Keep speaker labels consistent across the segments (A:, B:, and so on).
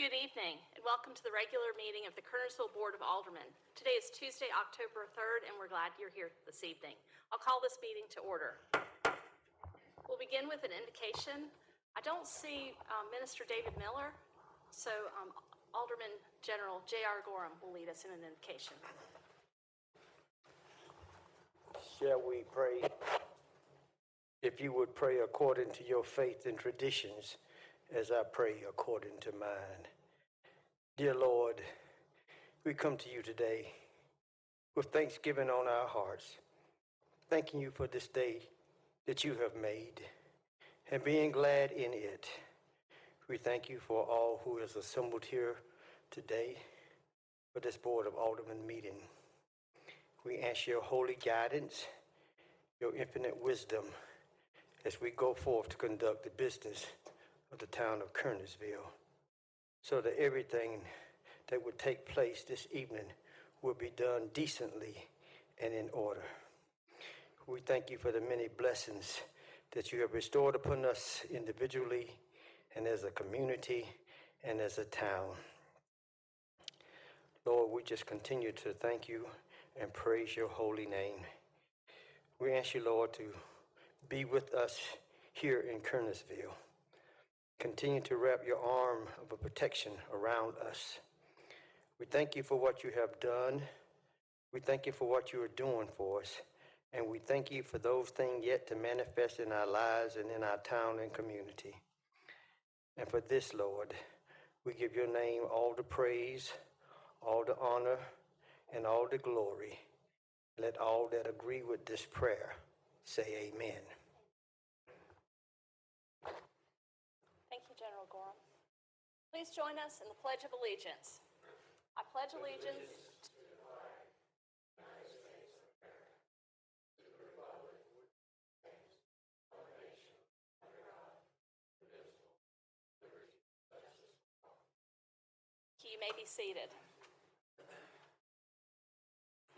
A: Good evening, and welcome to the regular meeting of the Kernersville Board of Aldermen. Today is Tuesday, October 3rd, and we're glad you're here this evening. I'll call this meeting to order. We'll begin with an indication. I don't see Minister David Miller, so Alderman General J.R. Gorham will lead us in an indication.
B: Shall we pray? If you would pray according to your faith and traditions, as I pray according to mine. Dear Lord, we come to you today with thanksgiving on our hearts, thanking you for this day that you have made and being glad in it. We thank you for all who is assembled here today for this Board of Aldermen meeting. We ask your holy guidance, your infinite wisdom as we go forth to conduct the business of the town of Kernersville, so that everything that would take place this evening will be done decently and in order. We thank you for the many blessings that you have restored upon us individually and as a community and as a town. Lord, we just continue to thank you and praise your holy name. We ask you, Lord, to be with us here in Kernersville. Continue to wrap your arm of protection around us. We thank you for what you have done. We thank you for what you are doing for us. And we thank you for those things yet to manifest in our lives and in our town and community. And for this, Lord, we give your name all the praise, all the honor, and all the glory. Let all that agree with this prayer say amen.
A: Thank you, General Gorham. Please join us in the Pledge of Allegiance. I pledge allegiance to the flag of the United States of America, to the republic which stands one nation under God, indivisible, liberty, justice for all. You may be seated.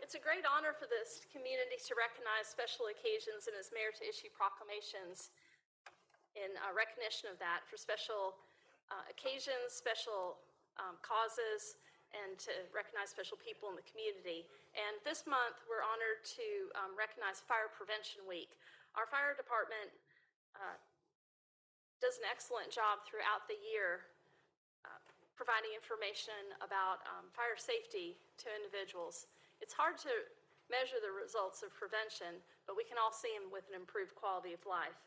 A: It's a great honor for this community to recognize special occasions and as mayor to issue proclamations in recognition of that for special occasions, special causes, and to recognize special people in the community. And this month, we're honored to recognize Fire Prevention Week. Our fire department does an excellent job throughout the year providing information about fire safety to individuals. It's hard to measure the results of prevention, but we can all see them with an improved quality of life.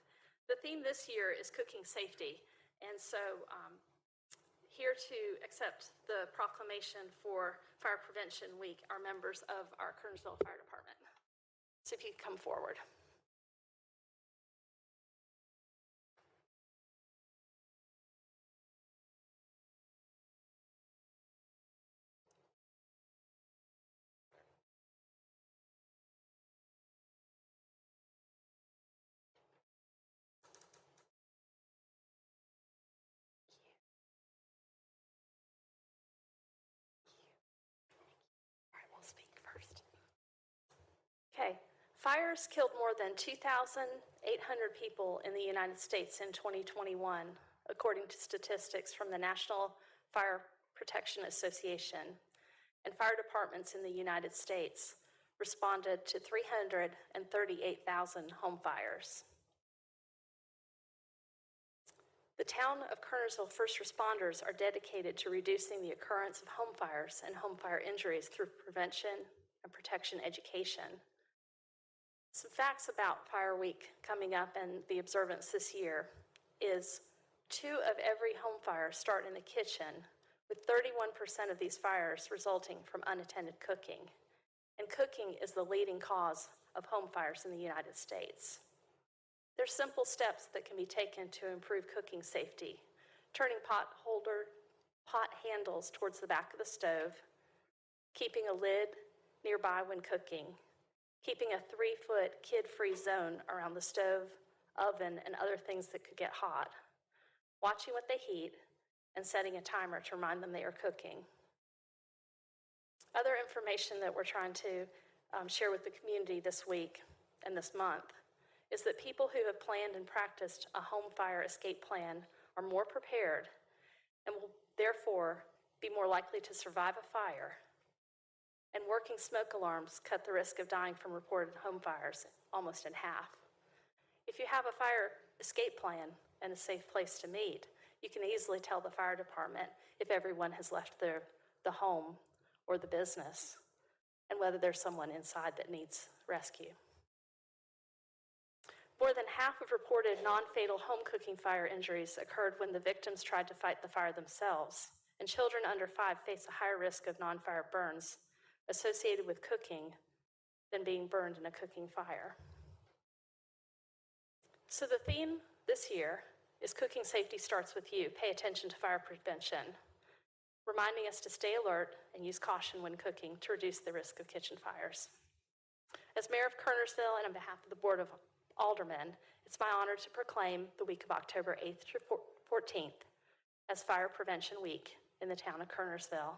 A: The theme this year is cooking safety, and so here to accept the proclamation for Fire Prevention Week are members of our Kernersville Fire Department. So if you could come forward. Okay, fires killed more than 2,800 people in the United States in 2021, according to statistics from the National Fire Protection Association. And fire departments in the United States responded to 338,000 home fires. The town of Kernersville first responders are dedicated to reducing the occurrence of home fires and home fire injuries through prevention and protection education. Some facts about Fire Week coming up and the observance this year is 2 of every home fire start in the kitchen, with 31% of these fires resulting from unattended cooking. And cooking is the leading cause of home fires in the United States. There's simple steps that can be taken to improve cooking safety: turning pot handles towards the back of the stove, keeping a lid nearby when cooking, keeping a 3-foot kid-free zone around the stove, oven, and other things that could get hot, watching what they heat, and setting a timer to remind them they are cooking. Other information that we're trying to share with the community this week and this month is that people who have planned and practiced a home fire escape plan are more prepared and will therefore be more likely to survive a fire, and working smoke alarms cut the risk of dying from reported home fires almost in half. If you have a fire escape plan and a safe place to meet, you can easily tell the fire department if everyone has left the home or the business and whether there's someone inside that needs rescue. More than half of reported non-fatal home cooking fire injuries occurred when the victims tried to fight the fire themselves, and children under 5 face a higher risk of non-fire burns associated with cooking than being burned in a cooking fire. So the theme this year is Cooking Safety Starts With You. Pay attention to fire prevention, reminding us to stay alert and use caution when cooking to reduce the risk of kitchen fires. As Mayor of Kernersville and on behalf of the Board of Aldermen, it's my honor to proclaim the week of October 8th to 14th as Fire Prevention Week in the town of Kernersville,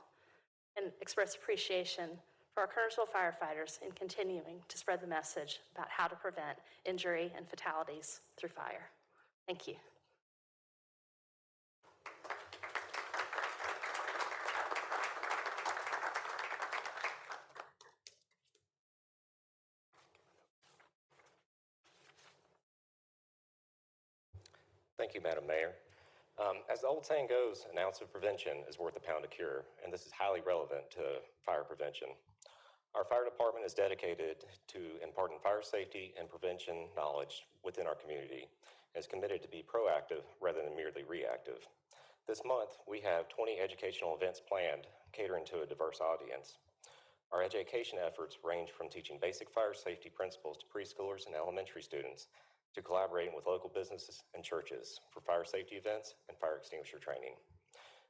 A: and express appreciation for our Kernersville firefighters in continuing to spread the message about how to prevent injury and fatalities through fire. Thank you.
C: Thank you, Madam Mayor. As the old saying goes, an ounce of prevention is worth a pound of cure, and this is highly relevant to fire prevention. Our fire department is dedicated to imparting fire safety and prevention knowledge within our community and is committed to be proactive rather than merely reactive. This month, we have 20 educational events planned, catering to a diverse audience. Our education efforts range from teaching basic fire safety principles to preschoolers and elementary students to collaborating with local businesses and churches for fire safety events and fire extinguisher training.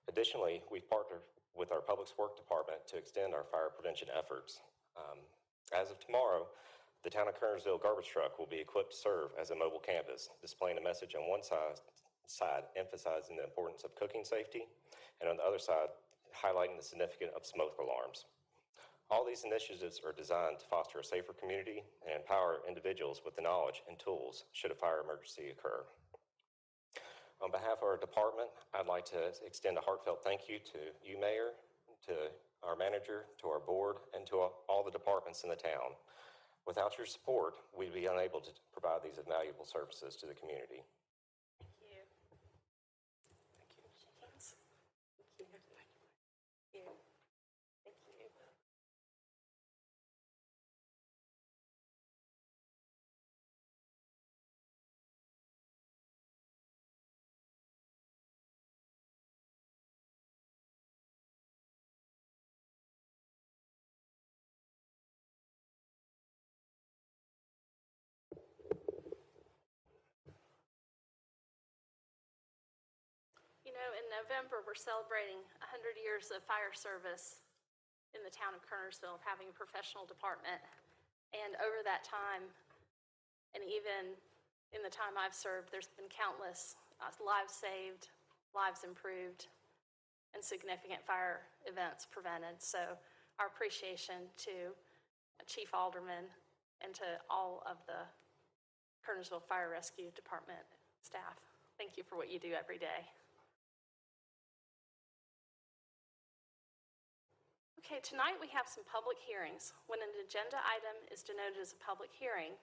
C: Additionally, we've partnered with our Public Works Department to extend our fire prevention efforts. As of tomorrow, the town of Kernersville garbage truck will be equipped to serve as a mobile campus, displaying a message on one side emphasizing the importance of cooking safety, and on the other side, highlighting the significance of smoke alarms. All these initiatives are designed to foster a safer community and empower individuals with the knowledge and tools should a fire emergency occur. On behalf of our department, I'd like to extend a heartfelt thank you to you, Mayor, to our manager, to our board, and to all the departments in the town. Without your support, we'd be unable to provide these valuable services to the community.
A: Thank you. Thank you. Shake hands. Thank you. Thank you. Thank you. You know, in November, we're celebrating 100 years of fire service in the town of Kernersville, of having a professional department. And over that time, and even in the time I've served, there's been countless lives saved, lives improved, and significant fire events prevented. So our appreciation to Chief Alderman and to all of the Kernersville Fire Rescue Department staff. Thank you for what you do every day. Okay, tonight we have some public hearings. When an agenda item is denoted as a public hearing,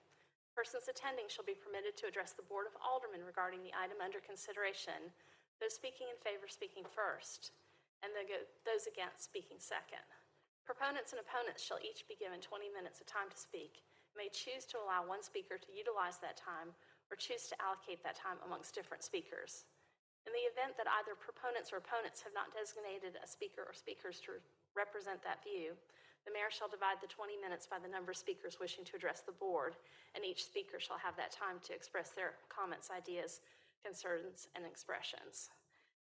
A: persons attending shall be permitted to address the Board of Aldermen regarding the item under consideration, those speaking in favor speaking first, and those against speaking second. Proponents and opponents shall each be given 20 minutes of time to speak, and may choose to allow one speaker to utilize that time or choose to allocate that time amongst different speakers. In the event that either proponents or opponents have not designated a speaker or speakers to represent that view, the mayor shall divide the 20 minutes by the number of speakers wishing to address the board, and each speaker shall have that time to express their comments, ideas, concerns, and expressions.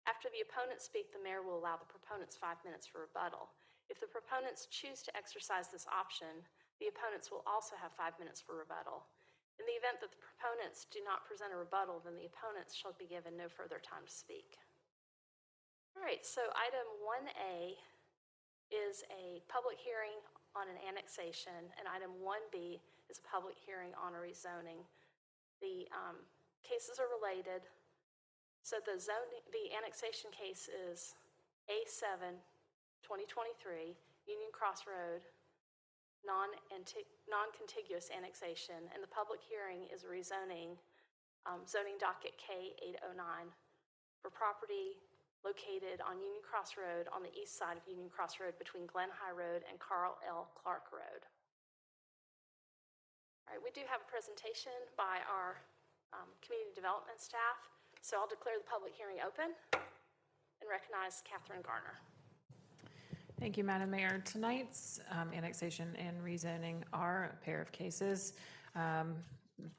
A: After the opponents speak, the mayor will allow the proponents 5 minutes for rebuttal. If the proponents choose to exercise this option, the opponents will also have 5 minutes for rebuttal. In the event that the proponents do not present a rebuttal, then the opponents shall be given no further time to speak. All right, so item 1A is a public hearing on an annexation, and item 1B is a public hearing on a rezoning. The cases are related. So the annexation case is A7, 2023, Union Cross Road, non-contiguous annexation, and the public hearing is rezoning, zoning docket K809 for property located on Union Cross Road on the east side of Union Cross Road between Glen High Road and Carl L. Clark Road. All right, we do have a presentation by our community development staff, so I'll declare the public hearing open and recognize Catherine Garner.
D: Thank you, Madam Mayor. Tonight's annexation and rezoning are a pair of cases.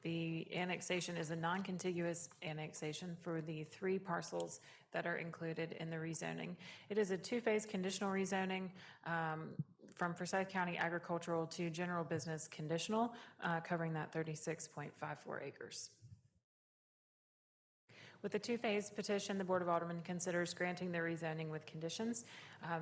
D: The annexation is a non-contiguous annexation for the 3 parcels that are included in the rezoning. It is a 2-phase conditional rezoning from Forsyth County agricultural to general business conditional, covering that 36.54 acres. With the 2-phase petition, the Board of Aldermen considers granting the rezoning with conditions.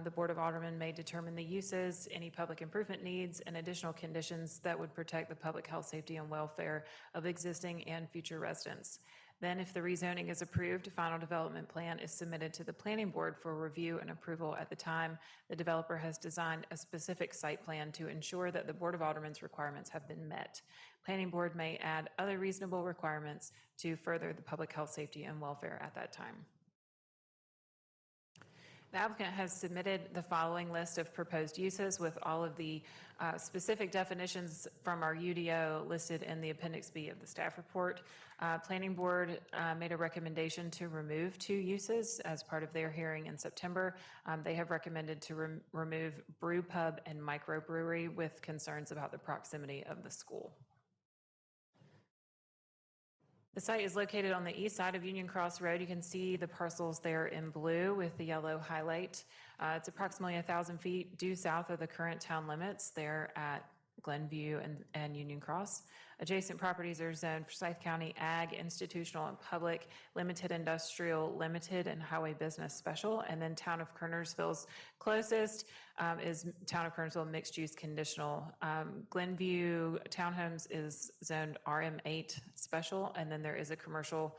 D: The Board of Aldermen may determine the uses, any public improvement needs, and additional conditions that would protect the public health, safety, and welfare of existing and future residents. Then, if the rezoning is approved, a final development plan is submitted to the Planning Board for review and approval at the time the developer has designed a specific site plan to ensure that the Board of Aldermen's requirements have been met. Planning Board may add other reasonable requirements to further the public health, safety, and welfare at that time. The applicant has submitted the following list of proposed uses with all of the specific definitions from our UDO listed in the Appendix B of the staff report. Planning Board made a recommendation to remove 2 uses as part of their hearing in September. They have recommended to remove brew pub and microbrewery with concerns about the proximity of the school. The site is located on the east side of Union Cross Road. You can see the parcels there in blue with the yellow highlight. It's approximately 1,000 feet due south of the current town limits there at Glenview and Union Cross. Adjacent properties are zoned Forsyth County Ag, Institutional and Public, Limited Industrial, Limited, and Highway Business Special. And then Town of Kernersville's closest is Town of Kernersville Mixed Use Conditional. Glenview Townhomes is zoned RM8 Special, and then there is a commercial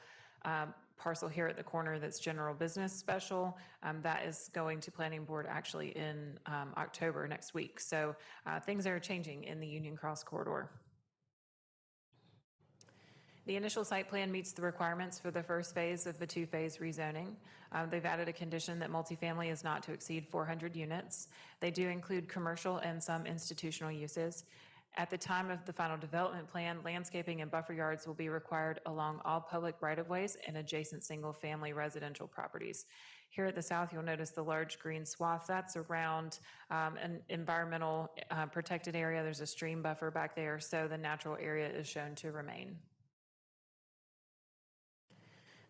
D: parcel here at the corner that's General Business Special. That is going to Planning Board actually in October next week. So things are changing in the Union Cross corridor. The initial site plan meets the requirements for the first phase of the 2-phase rezoning. They've added a condition that multifamily is not to exceed 400 units. They do include commercial and some institutional uses. At the time of the final development plan, landscaping and buffer yards will be required along all public right-of-ways and adjacent single-family residential properties. Here at the south, you'll notice the large green swath. That's around an environmental protected area. There's a stream buffer back there, so the natural area is shown to remain.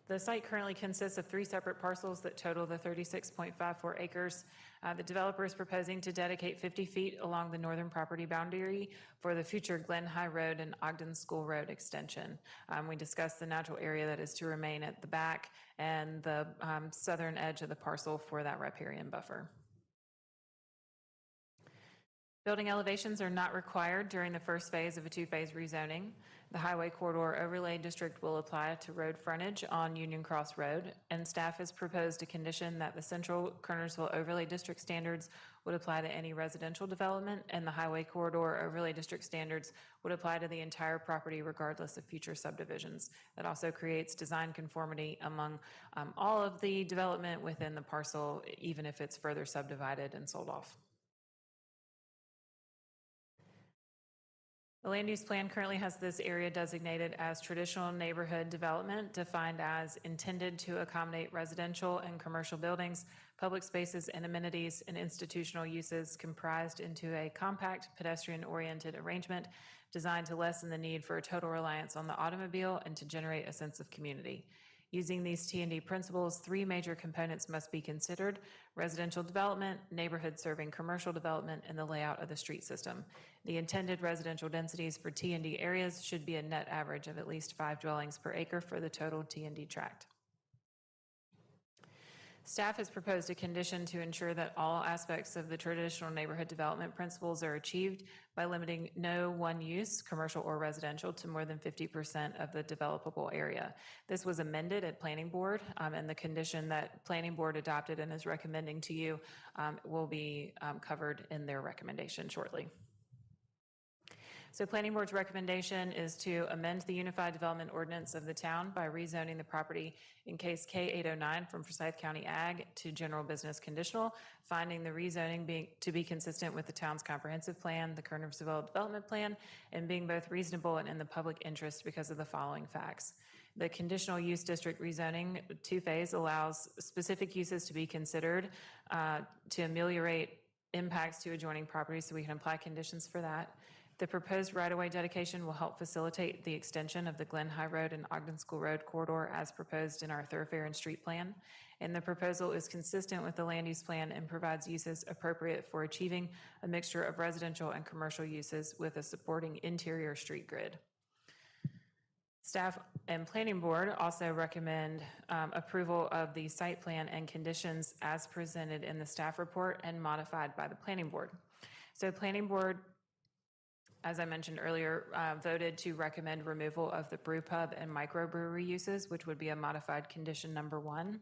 D: The site currently consists of 3 separate parcels that total the 36.54 acres. The developer is proposing to dedicate 50 feet along the northern property boundary for the future Glen High Road and Ogden School Road extension. We discussed the natural area that is to remain at the back and the southern edge of the parcel for that riparian buffer. Building elevations are not required during the first phase of a 2-phase rezoning. The Highway Corridor Overlay District will apply to road frontage on Union Cross Road, and staff has proposed a condition that the Central Kernersville Overlay District standards would apply to any residential development, and the Highway Corridor Overlay District standards would apply to the entire property regardless of future subdivisions. That also creates design conformity among all of the development within the parcel, even if it's further subdivided and sold off. The land use plan currently has this area designated as traditional neighborhood development, defined as intended to accommodate residential and commercial buildings, public spaces and amenities, and institutional uses comprised into a compact, pedestrian-oriented arrangement designed to lessen the need for a total reliance on the automobile and to generate a sense of community. Using these T&D principles, 3 major components must be considered: residential development, neighborhood serving commercial development, and the layout of the street system. The intended residential densities for T&D areas should be a net average of at least 5 dwellings per acre for the total T&D tract. Staff has proposed a condition to ensure that all aspects of the traditional neighborhood development principles are achieved by limiting no one use, commercial or residential, to more than 50% of the developable area. This was amended at Planning Board, and the condition that Planning Board adopted and is recommending to you will be covered in their recommendation shortly. So Planning Board's recommendation is to amend the Unified Development Ordinance of the town by rezoning the property in case K809 from Forsyth County Ag to General Business Conditional, finding the rezoning to be consistent with the town's comprehensive plan, the Kernersville Development Plan, and being both reasonable and in the public interest because of the following facts. The conditional use district rezoning two-phase allows specific uses to be considered to ameliorate impacts to adjoining properties, so we can apply conditions for that. The proposed right-of-way dedication will help facilitate the extension of the Glen High Road and Ogden School Road corridor as proposed in our thoroughfare and street plan. And the proposal is consistent with the land use plan and provides uses appropriate for achieving a mixture of residential and commercial uses with a supporting interior street grid. Staff and Planning Board also recommend approval of the site plan and conditions as presented in the staff report and modified by the Planning Board. So Planning Board, as I mentioned earlier, voted to recommend removal of the brew pub and microbrewery uses, which would be a modified condition number 1.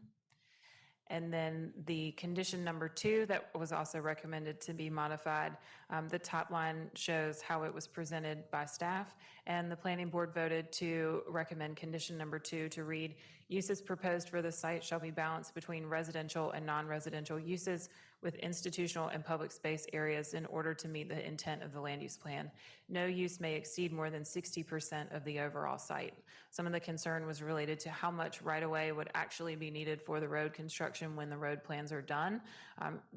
D: And then the condition number 2 that was also recommended to be modified, the top line shows how it was presented by staff, and the Planning Board voted to recommend condition number 2 to read, uses proposed for the site shall be balanced between residential and non-residential uses with institutional and public space areas in order to meet the intent of the land use plan. No use may exceed more than 60% of the overall site. Some of the concern was related to how much right-of-way would actually be needed for the road construction when the road plans are done.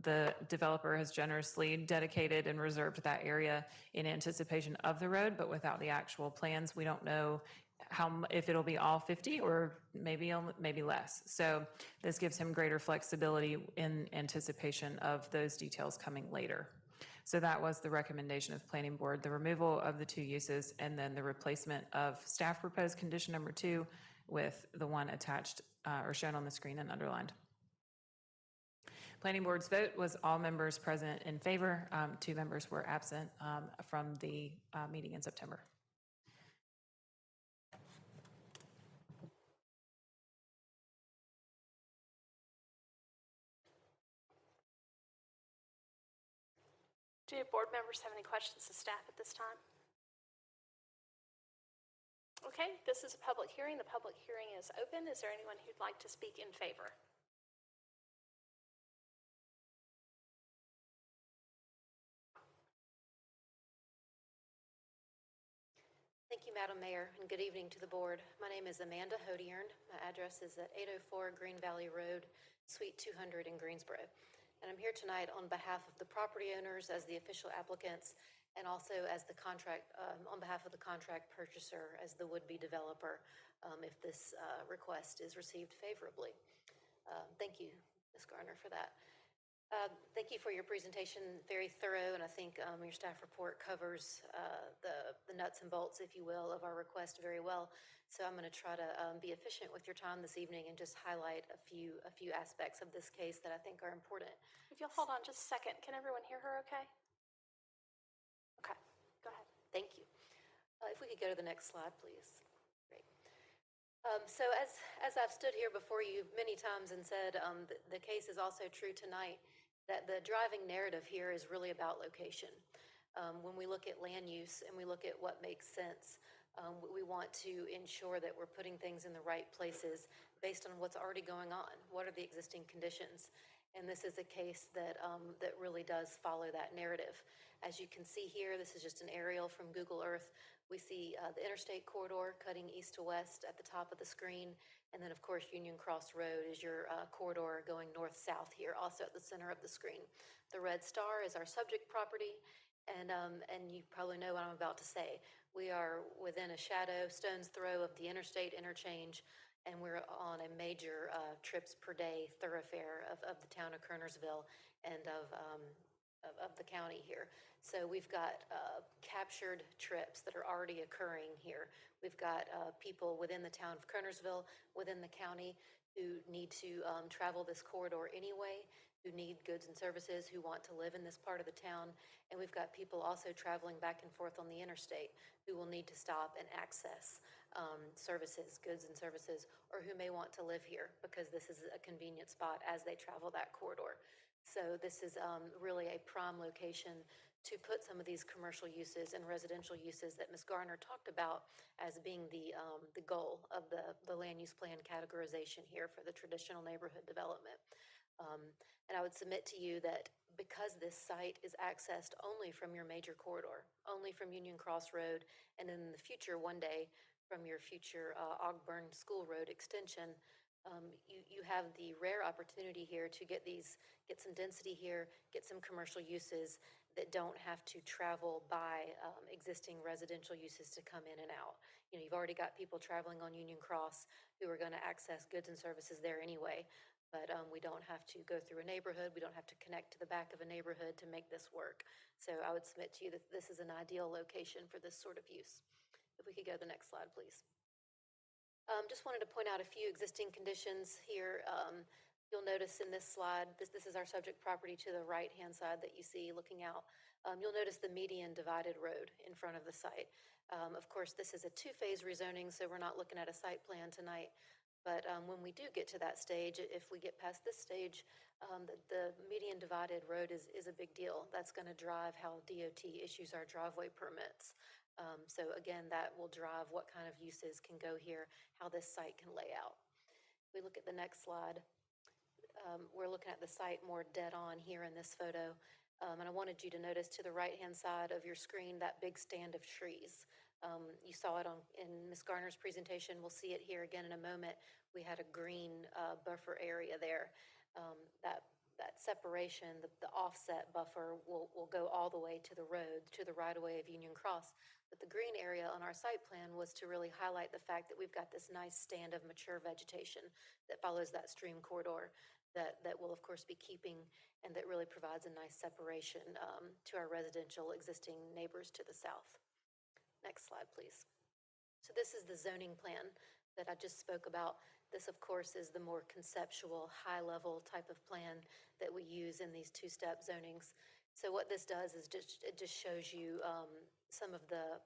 D: The developer has generously dedicated and reserved that area in anticipation of the road, but without the actual plans, we don't know if it'll be all 50 or maybe less. So this gives him greater flexibility in anticipation of those details coming later. So that was the recommendation of Planning Board, the removal of the 2 uses and then the replacement of staff proposed condition number 2 with the one attached or shown on the screen and underlined. Planning Board's vote was all members present in favor. 2 members were absent from the meeting in September.
A: Do board members have any questions of staff at this time? Okay, this is a public hearing. The public hearing is open. Is there anyone who'd like to speak in favor?
E: Thank you, Madam Mayor, and good evening to the board. My name is Amanda Hodiern. My address is at 804 Green Valley Road, Suite 200 in Greensboro. And I'm here tonight on behalf of the property owners as the official applicants and also as the contract, on behalf of the contract purchaser as the would-be developer if this request is received favorably. Thank you, Ms. Garner, for that. Thank you for your presentation, very thorough, and I think your staff report covers the nuts and bolts, if you will, of our request very well. So I'm going to try to be efficient with your time this evening and just highlight a few aspects of this case that I think are important.
A: If you'll hold on just a second, can everyone hear her okay? Okay, go ahead.
E: Thank you. If we could go to the next slide, please. Great. So as I've stood here before you many times and said, the case is also true tonight, that the driving narrative here is really about location. When we look at land use and we look at what makes sense, we want to ensure that we're putting things in the right places based on what's already going on. What are the existing conditions? And this is a case that really does follow that narrative. As you can see here, this is just an aerial from Google Earth. We see the interstate corridor cutting east to west at the top of the screen. And then, of course, Union Cross Road is your corridor going north-south here, also at the center of the screen. The red star is our subject property. And you probably know what I'm about to say. We are within a stone's throw of the interstate interchange, and we're on a major trips per day thoroughfare of the town of Kernersville and of the county here. So we've got captured trips that are already occurring here. We've got people within the town of Kernersville, within the county, who need to travel this corridor anyway, who need goods and services, who want to live in this part of the town. And we've got people also traveling back and forth on the interstate who will need to stop and access services, goods and services, or who may want to live here because this is a convenient spot as they travel that corridor. So this is really a prime location to put some of these commercial uses and residential uses that Ms. Garner talked about as being the goal of the land use plan categorization here for the traditional neighborhood development. And I would submit to you that because this site is accessed only from your major corridor, only from Union Cross Road, and in the future, one day, from your future Ogburn School Road extension, you have the rare opportunity here to get some density here, get some commercial uses that don't have to travel by existing residential uses to come in and out. You know, you've already got people traveling on Union Cross who are going to access goods and services there anyway, but we don't have to go through a neighborhood. We don't have to connect to the back of a neighborhood to make this work. So I would submit to you that this is an ideal location for this sort of use. If we could go to the next slide, please. Just wanted to point out a few existing conditions here. You'll notice in this slide, this is our subject property to the right-hand side that you see looking out. You'll notice the median divided road in front of the site. Of course, this is a two-phase rezoning, so we're not looking at a site plan tonight. But when we do get to that stage, if we get past this stage, the median divided road is a big deal. That's going to drive how DOT issues our driveway permits. So again, that will drive what kind of uses can go here, how this site can lay out. If we look at the next slide, we're looking at the site more dead on here in this photo. And I wanted you to notice to the right-hand side of your screen, that big stand of trees. You saw it in Ms. Garner's presentation. We'll see it here again in a moment. We had a green buffer area there. That separation, the offset buffer will go all the way to the road, to the right-of-way of Union Cross. But the green area on our site plan was to really highlight the fact that we've got this nice stand of mature vegetation that follows that stream corridor that will, of course, be keeping and that really provides a nice separation to our residential existing neighbors to the south. Next slide, please. So this is the zoning plan that I just spoke about. This, of course, is the more conceptual, high-level type of plan that we use in these two-step zonings. So what this does is it just shows you some of the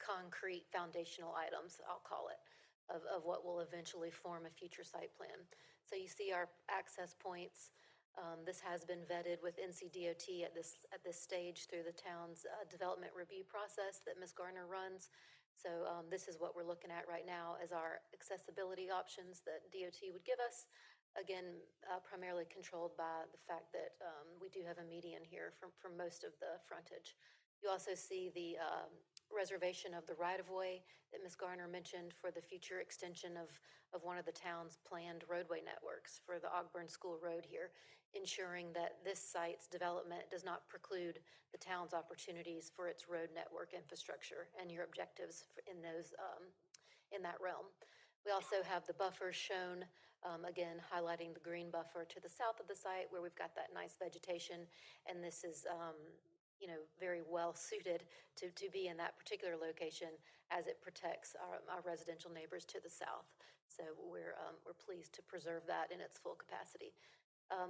E: concrete foundational items, I'll call it, of what will eventually form a future site plan. So you see our access points. This has been vetted with NCDOT at this stage through the town's development review process that Ms. Garner runs. So this is what we're looking at right now as our accessibility options that DOT would give us. Again, primarily controlled by the fact that we do have a median here for most of the frontage. You also see the reservation of the right-of-way that Ms. Garner mentioned for the future extension of one of the town's planned roadway networks for the Ogburn School Road here, ensuring that this site's development does not preclude the town's opportunities for its road network infrastructure and your objectives in that realm. We also have the buffers shown, again, highlighting the green buffer to the south of the site where we've got that nice vegetation, and this is very well suited to be in that particular location as it protects our residential neighbors to the south. So we're pleased to preserve that in its full capacity.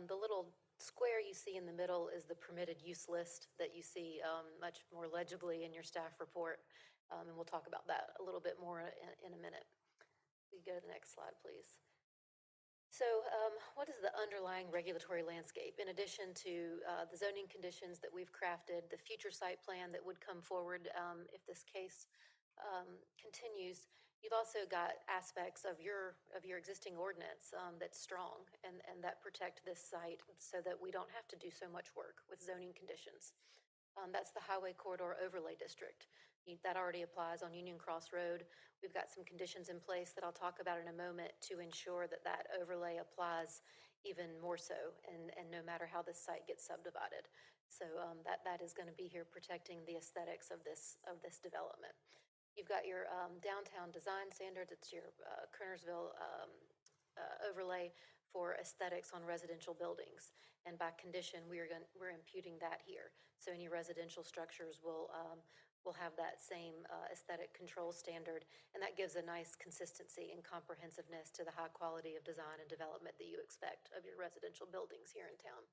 E: The little square you see in the middle is the permitted use list that you see much more legibly in your staff report, and we'll talk about that a little bit more in a minute. We go to the next slide, please. So what is the underlying regulatory landscape? In addition to the zoning conditions that we've crafted, the future site plan that would come forward if this case continues, you've also got aspects of your existing ordinance that's strong and that protect this site so that we don't have to do so much work with zoning conditions. That's the Highway Corridor Overlay District. That already applies on Union Cross Road. We've got some conditions in place that I'll talk about in a moment to ensure that overlay applies even more so, and no matter how this site gets subdivided. So that is going to be here protecting the aesthetics of this development. You've got your downtown design standards. It's your Kernersville overlay for aesthetics on residential buildings, and by condition, we're imputing that here. So any residential structures will will have that same aesthetic control standard, and that gives a nice consistency and comprehensiveness to the high quality of design and development that you expect of your residential buildings here in town.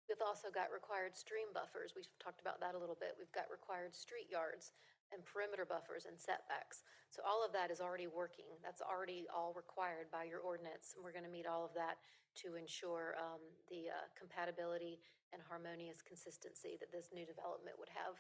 E: We've also got required stream buffers. We've talked about that a little bit. We've got required street yards and perimeter buffers and setbacks. So all of that is already working. That's already all required by your ordinance, and we're going to meet all of that to ensure the compatibility and harmonious consistency that this new development would have.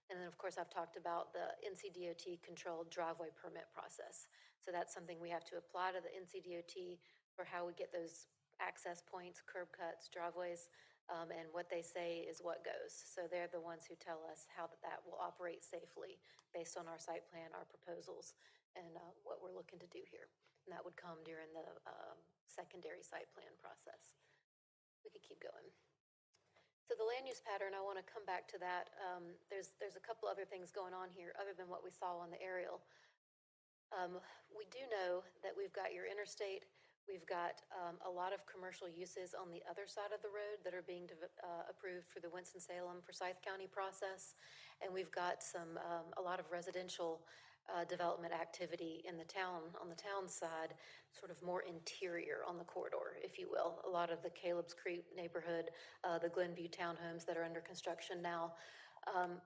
E: And then, of course, I've talked about the NCDOT-controlled driveway permit process. So that's something we have to apply to the NCDOT for how we get those access points, curb cuts, driveways, and what they say is what goes. So they're the ones who tell us how that will operate safely based on our site plan, our proposals, and what we're looking to do here. And that would come during the secondary site plan process. We could keep going. So the land use pattern, I want to come back to that. There's a couple other things going on here other than what we saw on the aerial. We do know that we've got your interstate. We've got a lot of commercial uses on the other side of the road that are being approved for the Winston-Salem, Forsyth County process. And we've got a lot of residential development activity in the town, on the town side, sort of more interior on the corridor, if you will. A lot of the Caleb's Creek neighborhood, the Glenview townhomes that are under construction now.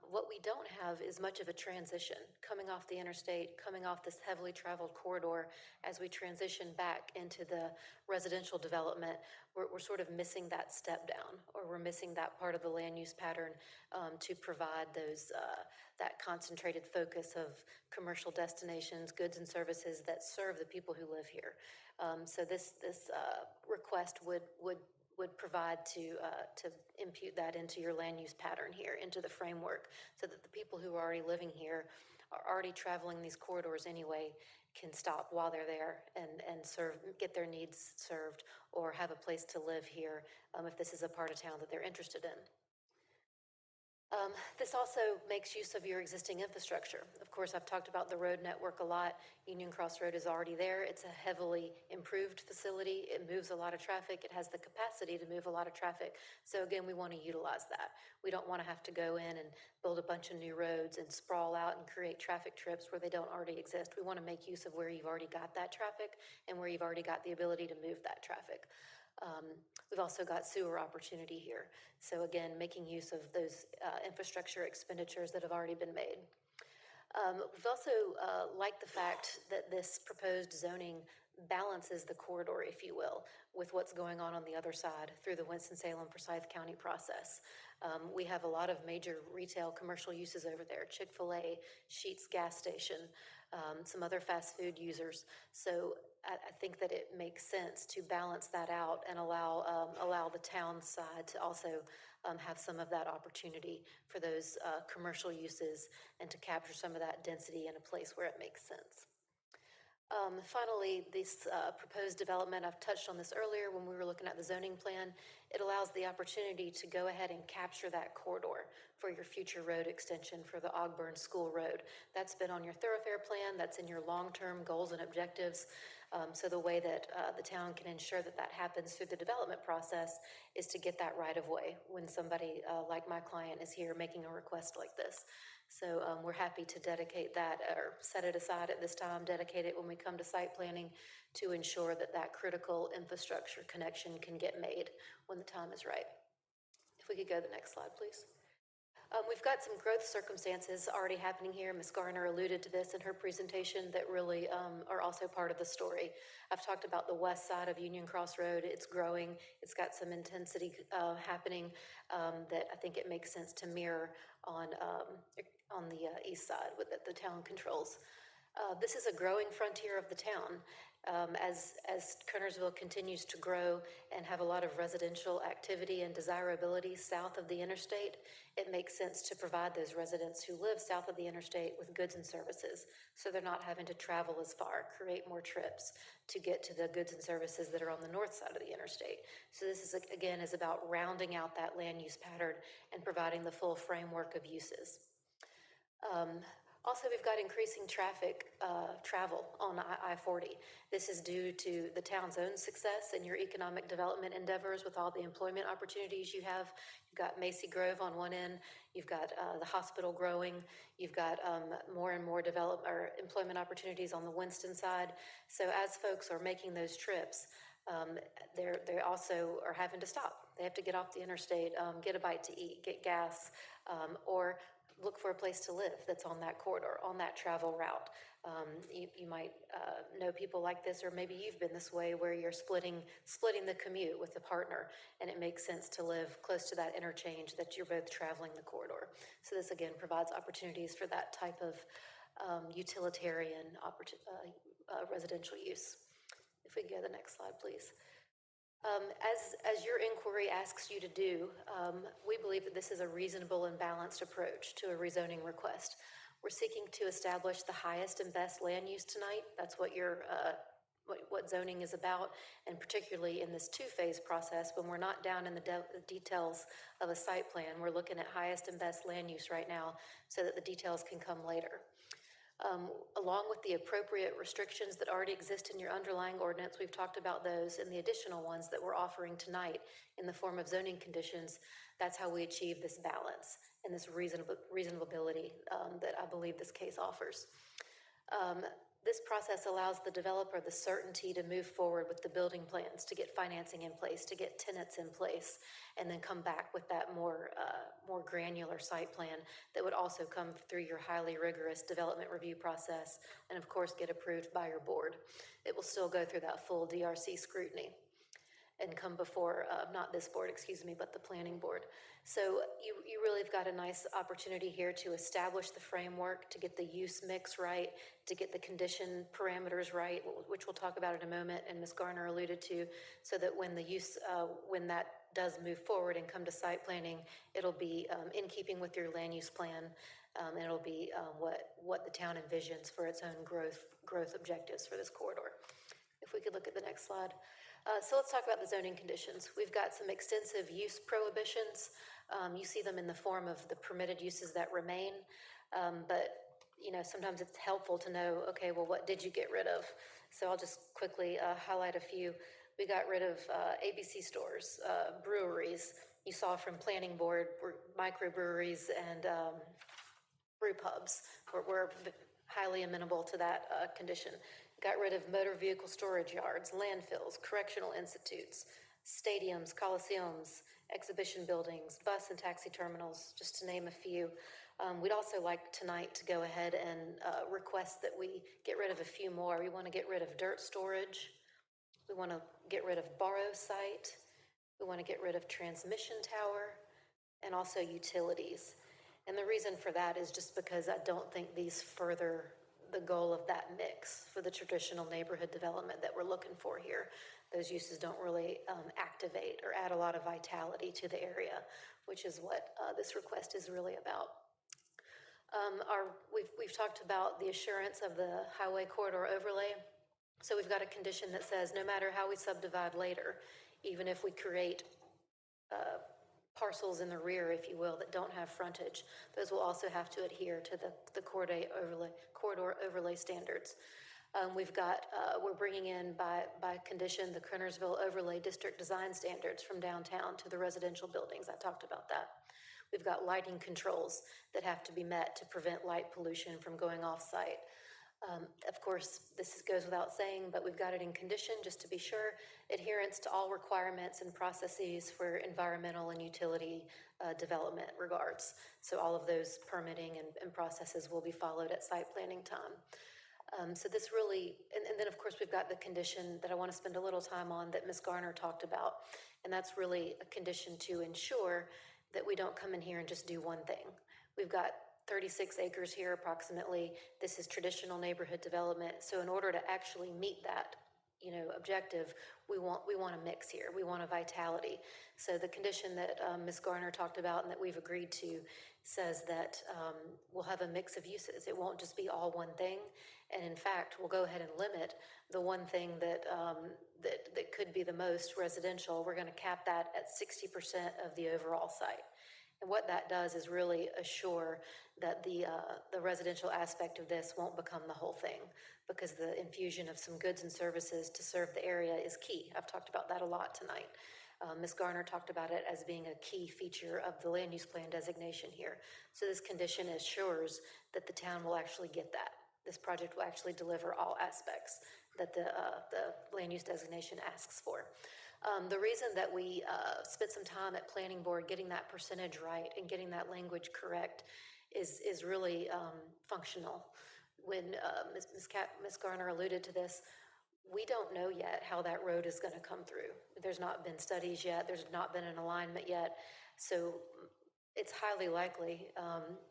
E: What we don't have is much of a transition coming off the interstate, coming off this heavily traveled corridor. As we transition back into the residential development, we're sort of missing that step down, or we're missing that part of the land use pattern to provide those that concentrated focus of commercial destinations, goods and services that serve the people who live here. So this request would provide to impute that into your land use pattern here, into the framework, so that the people who are already living here are already traveling these corridors anyway can stop while they're there and get their needs served, or have a place to live here if this is a part of town that they're interested in. This also makes use of your existing infrastructure. Of course, I've talked about the road network a lot. Union Cross Road is already there. It's a heavily improved facility. It moves a lot of traffic. It has the capacity to move a lot of traffic. So again, we want to utilize that. We don't want to have to go in and build a bunch of new roads and sprawl out and create traffic trips where they don't already exist. We want to make use of where you've already got that traffic and where you've already got the ability to move that traffic. We've also got sewer opportunity here. So again, making use of those infrastructure expenditures that have already been made. We've also liked the fact that this proposed zoning balances the corridor, if you will, with what's going on the other side through the Winston-Salem, Forsyth County process. We have a lot of major retail commercial uses over there, Chick-fil-A, Sheetz gas station, some other fast food users. So I think that it makes sense to balance that out and allow the town side to also have some of that opportunity for those commercial uses and to capture some of that density in a place where it makes sense. Finally, this proposed development, I've touched on this earlier when we were looking at the zoning plan. It allows the opportunity to go ahead and capture that corridor for your future road extension for the Ogburn School Road. That's been on your thoroughfare plan. That's in your long-term goals and objectives. So the way that the town can ensure that that happens through the development process is to get that right of way when somebody like my client is here making a request like this. So we're happy to dedicate that, or set it aside at this time, dedicate it when we come to site planning to ensure that that critical infrastructure connection can get made when the time is right. If we could go to the next slide, please. We've got some growth circumstances already happening here. Ms. Garner alluded to this in her presentation that really are also part of the story. I've talked about the west side of Union Cross Road. It's growing. It's got some intensity happening that I think it makes sense to mirror on the east side with the town controls. This is a growing frontier of the town. As Kernersville continues to grow and have a lot of residential activity and desirability south of the interstate, it makes sense to provide those residents who live south of the interstate with goods and services, so they're not having to travel as far, create more trips to get to the goods and services that are on the north side of the interstate. So this is, again, is about rounding out that land use pattern and providing the full framework of uses. Also, we've got increasing travel on I-40. This is due to the town's own success and your economic development endeavors with all the employment opportunities you have. You've got Macy Grove on one end, you've got the hospital growing, you've got more and more employment opportunities on the Winston side. So as folks are making those trips, they also are having to stop. They have to get off the interstate, get a bite to eat, get gas, or look for a place to live that's on that corridor, on that travel route. You might know people like this, or maybe you've been this way where you're splitting the commute with a partner, and it makes sense to live close to that interchange that you're both traveling the corridor. So this again provides opportunities for that type of utilitarian residential use. If we can go to the next slide, please. As your inquiry asks you to do, we believe that this is a reasonable and balanced approach to a rezoning request. We're seeking to establish the highest and best land use tonight. That's what what zoning is about, and particularly in this two-phase process, when we're not down in the details of a site plan, we're looking at highest and best land use right now so that the details can come later. Along with the appropriate restrictions that already exist in your underlying ordinance, we've talked about those, and the additional ones that we're offering tonight in the form of zoning conditions. That's how we achieve this balance and this reasonability that I believe this case offers. This process allows the developer the certainty to move forward with the building plans, to get financing in place, to get tenants in place, and then come back with that more granular site plan that would also come through your highly rigorous development review process and of course get approved by your board. It will still go through that full DRC scrutiny and come before, not this board, excuse me, but the planning board. So you really have got a nice opportunity here to establish the framework, to get the use mix right, to get the condition parameters right, which we'll talk about in a moment, and Ms. Garner alluded to, so that when the use, when that does move forward and come to site planning, it'll be in keeping with your land use plan, and it'll be what the town envisions for its own growth objectives for this corridor. If we could look at the next slide. So let's talk about the zoning conditions. We've got some extensive use prohibitions. You see them in the form of the permitted uses that remain, but sometimes it's helpful to know, okay, well, what did you get rid of? So I'll just quickly highlight a few. We got rid of ABC stores, breweries. You saw from planning board, microbreweries and brew pubs. We're highly amenable to that condition. Got rid of motor vehicle storage yards, landfills, correctional institutes, stadiums, coliseums, exhibition buildings, bus and taxi terminals, just to name a few. We'd also like tonight to go ahead and request that we get rid of a few more. We want to get rid of dirt storage. We want to get rid of borrow site. We want to get rid of transmission tower and also utilities. And the reason for that is just because I don't think these further the goal of that mix for the traditional neighborhood development that we're looking for here. Those uses don't really activate or add a lot of vitality to the area, which is what this request is really about. We've talked about the assurance of the highway corridor overlay. So we've got a condition that says no matter how we subdivide later, even if we create parcels in the rear, if you will, that don't have frontage, those will also have to adhere to the corridor overlay standards. We're bringing in by condition the Kernersville overlay district design standards from downtown to the residential buildings. I talked about that. We've got lighting controls that have to be met to prevent light pollution from going off-site. Of course, this goes without saying, but we've got it in condition just to be sure. Adherence to all requirements and processes for environmental and utility development regards. So all of those permitting and processes will be followed at site planning time. So this really, and then of course we've got the condition that I want to spend a little time on that Ms. Garner talked about. And that's really a condition to ensure that we don't come in here and just do one thing. We've got 36 acres here approximately. This is traditional neighborhood development. So in order to actually meet that, objective, we want a mix here. We want a vitality. So the condition that Ms. Garner talked about and that we've agreed to says that we'll have a mix of uses. It won't just be all one thing. And in fact, we'll go ahead and limit the one thing that could be the most residential. We're going to cap that at 60% of the overall site. And what that does is really assure that the residential aspect of this won't become the whole thing, because the infusion of some goods and services to serve the area is key. I've talked about that a lot tonight. Ms. Garner talked about it as being a key feature of the land use plan designation here. So this condition assures that the town will actually get that. This project will actually deliver all aspects that the land use designation asks for. The reason that we spent some time at planning board getting that percentage right and getting that language correct is really functional. When Ms. Garner alluded to this, we don't know yet how that road is going to come through. There's not been studies yet. There's not been an alignment yet. So it's highly likely,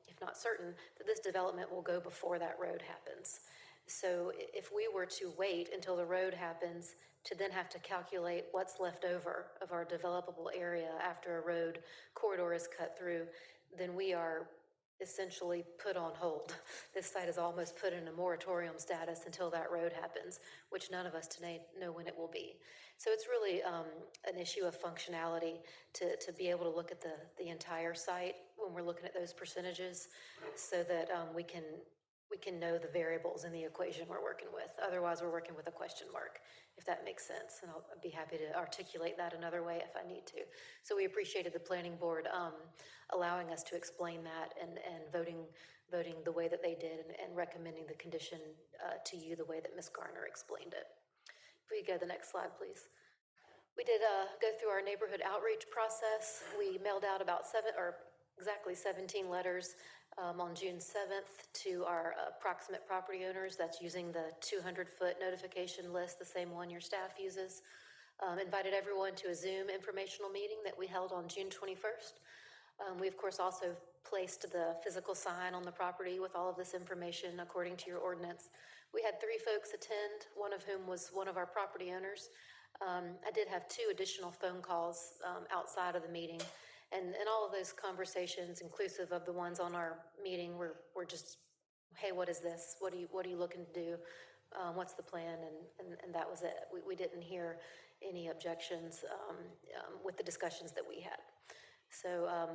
E: if not certain, that this development will go before that road happens. So if we were to wait until the road happens to then have to calculate what's left over of our developable area after a road corridor is cut through, then we are essentially put on hold. This site is almost put in a moratorium status until that road happens, which none of us today know when it will be. So it's really an issue of functionality to be able to look at the entire site when we're looking at those percentages, so that we can know the variables in the equation we're working with. Otherwise, we're working with a question mark, if that makes sense. And I'll be happy to articulate that another way if I need to. So we appreciated the planning board allowing us to explain that and voting the way that they did and recommending the condition to you the way that Ms. Garner explained it. If we go to the next slide, please. We did go through our neighborhood outreach process. We mailed out about exactly 17 letters on June 7th to our approximate property owners. That's using the 200-foot notification list, the same one your staff uses. Invited everyone to a Zoom informational meeting that we held on June 21st. We, of course, also placed the physical sign on the property with all of this information according to your ordinance. We had 3 folks attend, one of whom was one of our property owners. I did have 2 additional phone calls outside of the meeting. And all of those conversations, inclusive of the ones on our meeting, were just, hey, what is this? What are you looking to do? What's the plan? And that was it. We didn't hear any objections with the discussions that we had. So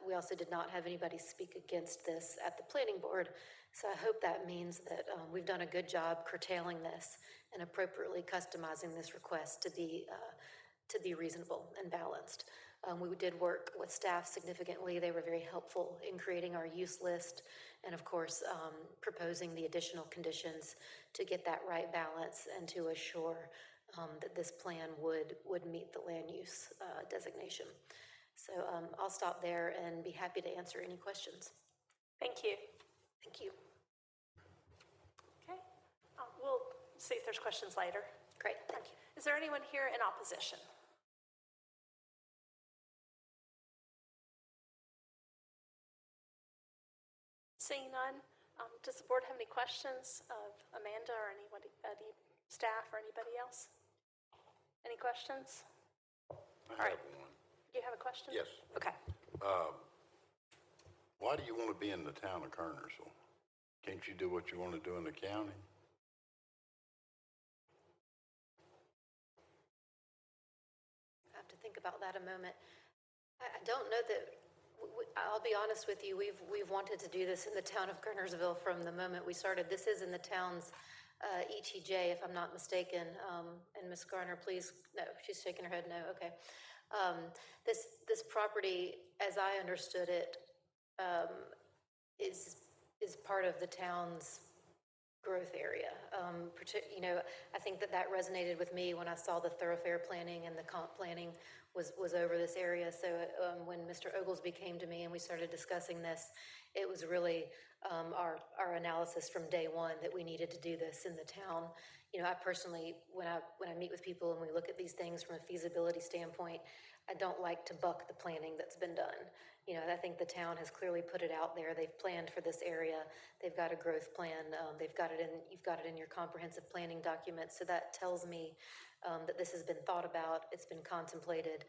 E: we also did not have anybody speak against this at the planning board. So I hope that means that we've done a good job curtailing this and appropriately customizing this request to be reasonable and balanced. We did work with staff significantly. They were very helpful in creating our use list and, of course, proposing the additional conditions to get that right balance and to assure that this plan would meet the land use designation. So I'll stop there and be happy to answer any questions.
A: Thank you.
E: Thank you.
A: Okay. We'll see if there's questions later.
E: Great, thank you.
A: Is there anyone here in opposition? Seeing none, does the board have any questions of Amanda or anybody, any staff or anybody else? Any questions?
F: I have one.
A: You have a question?
F: Yes.
A: Okay.
F: Why do you want to be in the town of Kernersville? Can't you do what you want to do in the county?
E: I have to think about that a moment. I don't know that, I'll be honest with you, we've wanted to do this in the town of Kernersville from the moment we started. This is in the town's ETJ, if I'm not mistaken. And Ms. Garner, please, no, she's shaking her head no, okay. This property, as I understood it, is part of the town's growth area. You know, I think that resonated with me when I saw the thoroughfare planning and the comp planning was over this area. So when Mr. Oglesby came to me and we started discussing this, it was really our analysis from day one that we needed to do this in the town. You know, I personally, when I meet with people and we look at these things from a feasibility standpoint, I don't like to buck the planning that's been done. You know, I think the town has clearly put it out there. They've planned for this area. They've got a growth plan. You've got it in your comprehensive planning document. So that tells me that this has been thought about. It's been contemplated.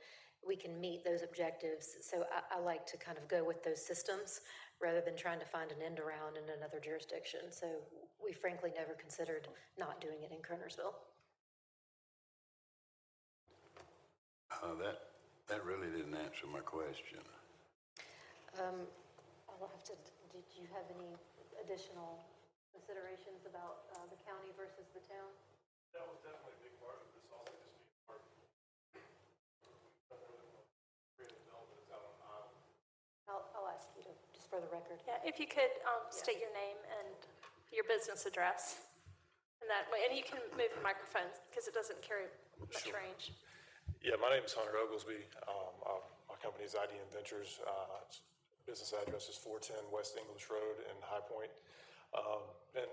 E: We can meet those objectives. So I like to kind of go with those systems rather than trying to find an end around in another jurisdiction. So we frankly never considered not doing it in Kernersville.
F: That really didn't answer my question.
E: I'll have to, did you have any additional considerations about the county versus the town?
G: That was definitely a big part of this, also just being part of
E: just for the record.
A: Yeah, if you could state your name and your business address. And that way, and you can move the microphone because it doesn't carry much range.
G: Yeah, my name is Hunter Oglesby. My company is IDN Ventures. Business address is 410 West English Road in High Point. And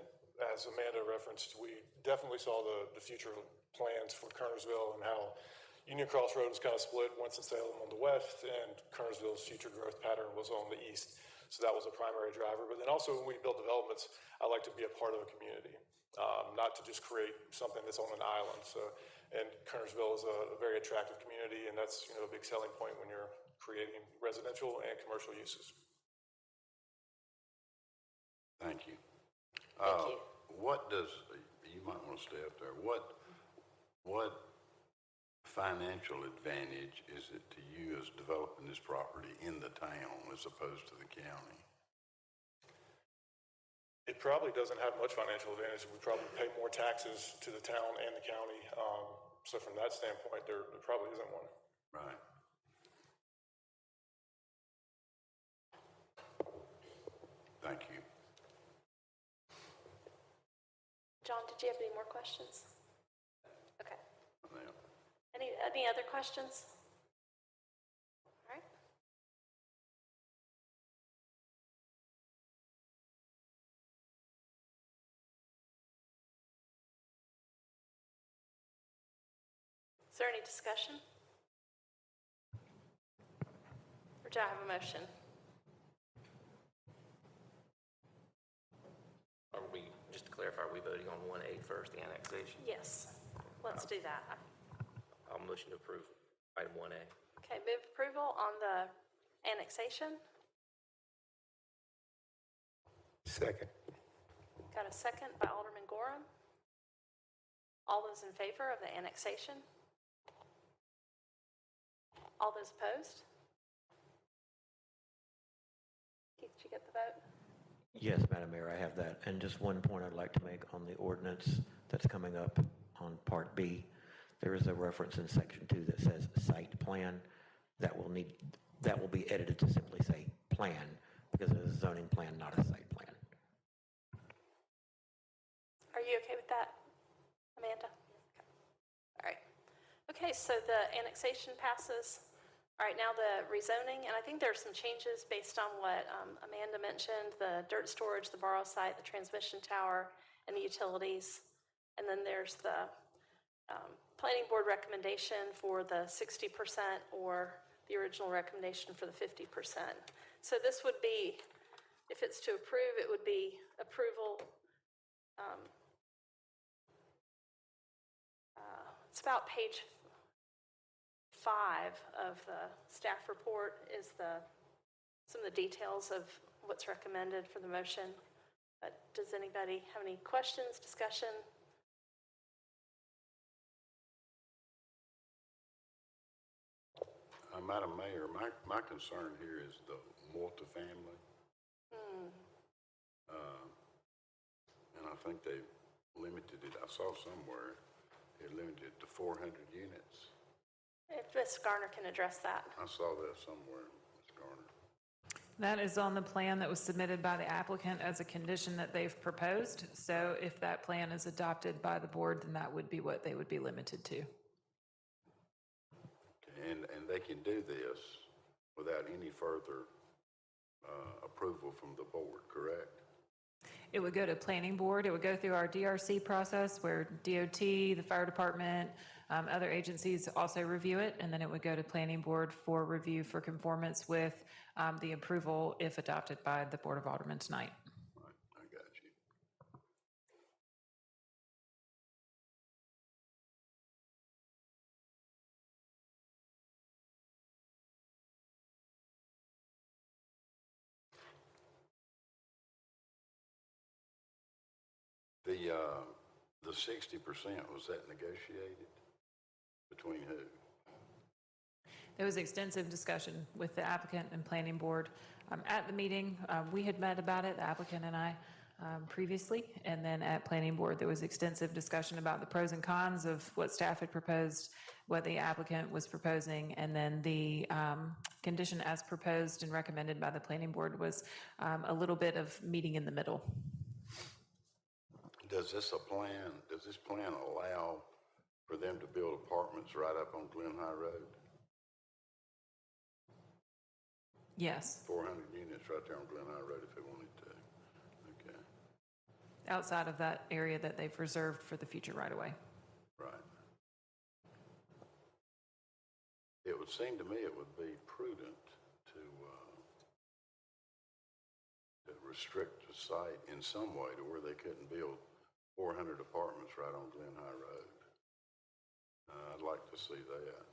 G: as Amanda referenced, we definitely saw the future plans for Kernersville and how Union Cross Road is kind of split, Winston-Salem on the west, and Kernersville's future growth pattern was on the east. So that was a primary driver. But then also when we build developments, I like to be a part of a community, not to just create something that's on an island. So, and Kernersville is a very attractive community, and that's a big selling point when you're creating residential and commercial uses.
F: Thank you.
E: Thank you.
F: What does, you might want to stay up there, what financial advantage is it to you as developing this property in the town as opposed to the county?
G: It probably doesn't have much financial advantage. We probably pay more taxes to the town and the county. So from that standpoint, there probably isn't one.
F: Right. Thank you.
A: John, did you have any more questions? Okay.
F: Yeah.
A: Any other questions? All right. Is there any discussion? Or do I have a motion?
H: Are we, just to clarify, are we voting on 1A first, the annexation?
A: Yes. Let's do that.
H: I'll motion to approve item 1A.
A: Okay, move approval on the annexation.
B: Second.
A: Got a second by Alderman Gorham. All those in favor of the annexation? All those opposed? Keith, did you get the vote?
I: Yes, Madam Mayor, I have that. And just one point I'd like to make on the ordinance that's coming up on Part B. There is a reference in Section 2 that says site plan. That will be edited to simply say plan, because it is a zoning plan, not a site plan.
A: Are you okay with that, Amanda? All right. Okay, so the annexation passes. All right, now the rezoning, and I think there are some changes based on what Amanda mentioned, the dirt storage, the borrow site, the transmission tower, and the utilities. And then there's the planning board recommendation for the 60% or the original recommendation for the 50%. So this would be, if it's to approve, it would be approval. It's about page 5 of the staff report is some of the details of what's recommended for the motion. But does anybody have any questions, discussion?
F: Madam Mayor, my concern here is the multifamily. And I think they limited it, I saw somewhere, they limited it to 400 units.
A: If Ms. Garner can address that.
F: I saw that somewhere, Ms. Garner.
D: That is on the plan that was submitted by the applicant as a condition that they've proposed. So if that plan is adopted by the board, then that would be what they would be limited to.
F: And they can do this without any further approval from the board, correct?
D: It would go to planning board. It would go through our DRC process where DOT, the fire department, other agencies also review it. And then it would go to planning board for review for conformance with the approval if adopted by the Board of Aldermen tonight.
F: Right, I got you. The 60%, was that negotiated? Between who?
D: There was extensive discussion with the applicant and planning board. At the meeting, we had met about it, the applicant and I, previously. And then at planning board, there was extensive discussion about the pros and cons of what staff had proposed, what the applicant was proposing, and then the condition as proposed and recommended by the planning board was a little bit of meeting in the middle.
F: Does this plan allow for them to build apartments right up on Glen High Road?
D: Yes,
F: 400 units right there on Glen High Road if they wanted to. Okay,
D: outside of that area that they've reserved for the future right-of-way.
F: right. It would seem to me it would be prudent to restrict the site in some way to where they couldn't build 400 apartments right on Glen High Road. I'd like to see that.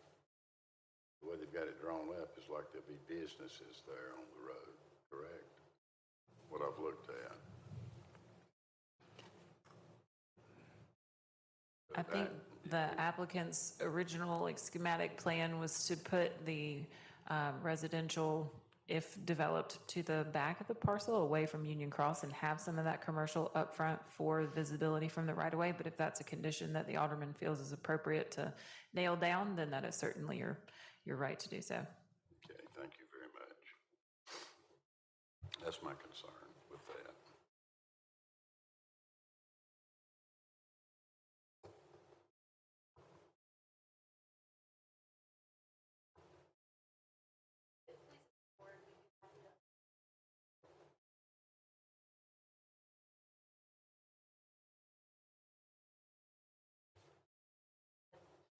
F: The way they've got it drawn up is like there'll be businesses there on the road, correct? What I've looked at.
D: I think the applicant's original schematic plan was to put the residential, if developed, to the back of the parcel away from Union Cross and have some of that commercial up front for visibility from the right of way. But if that's a condition that the alderman feels is appropriate to nail down, then that is certainly your right to do so.
F: Okay, thank you very much. That's my concern with that.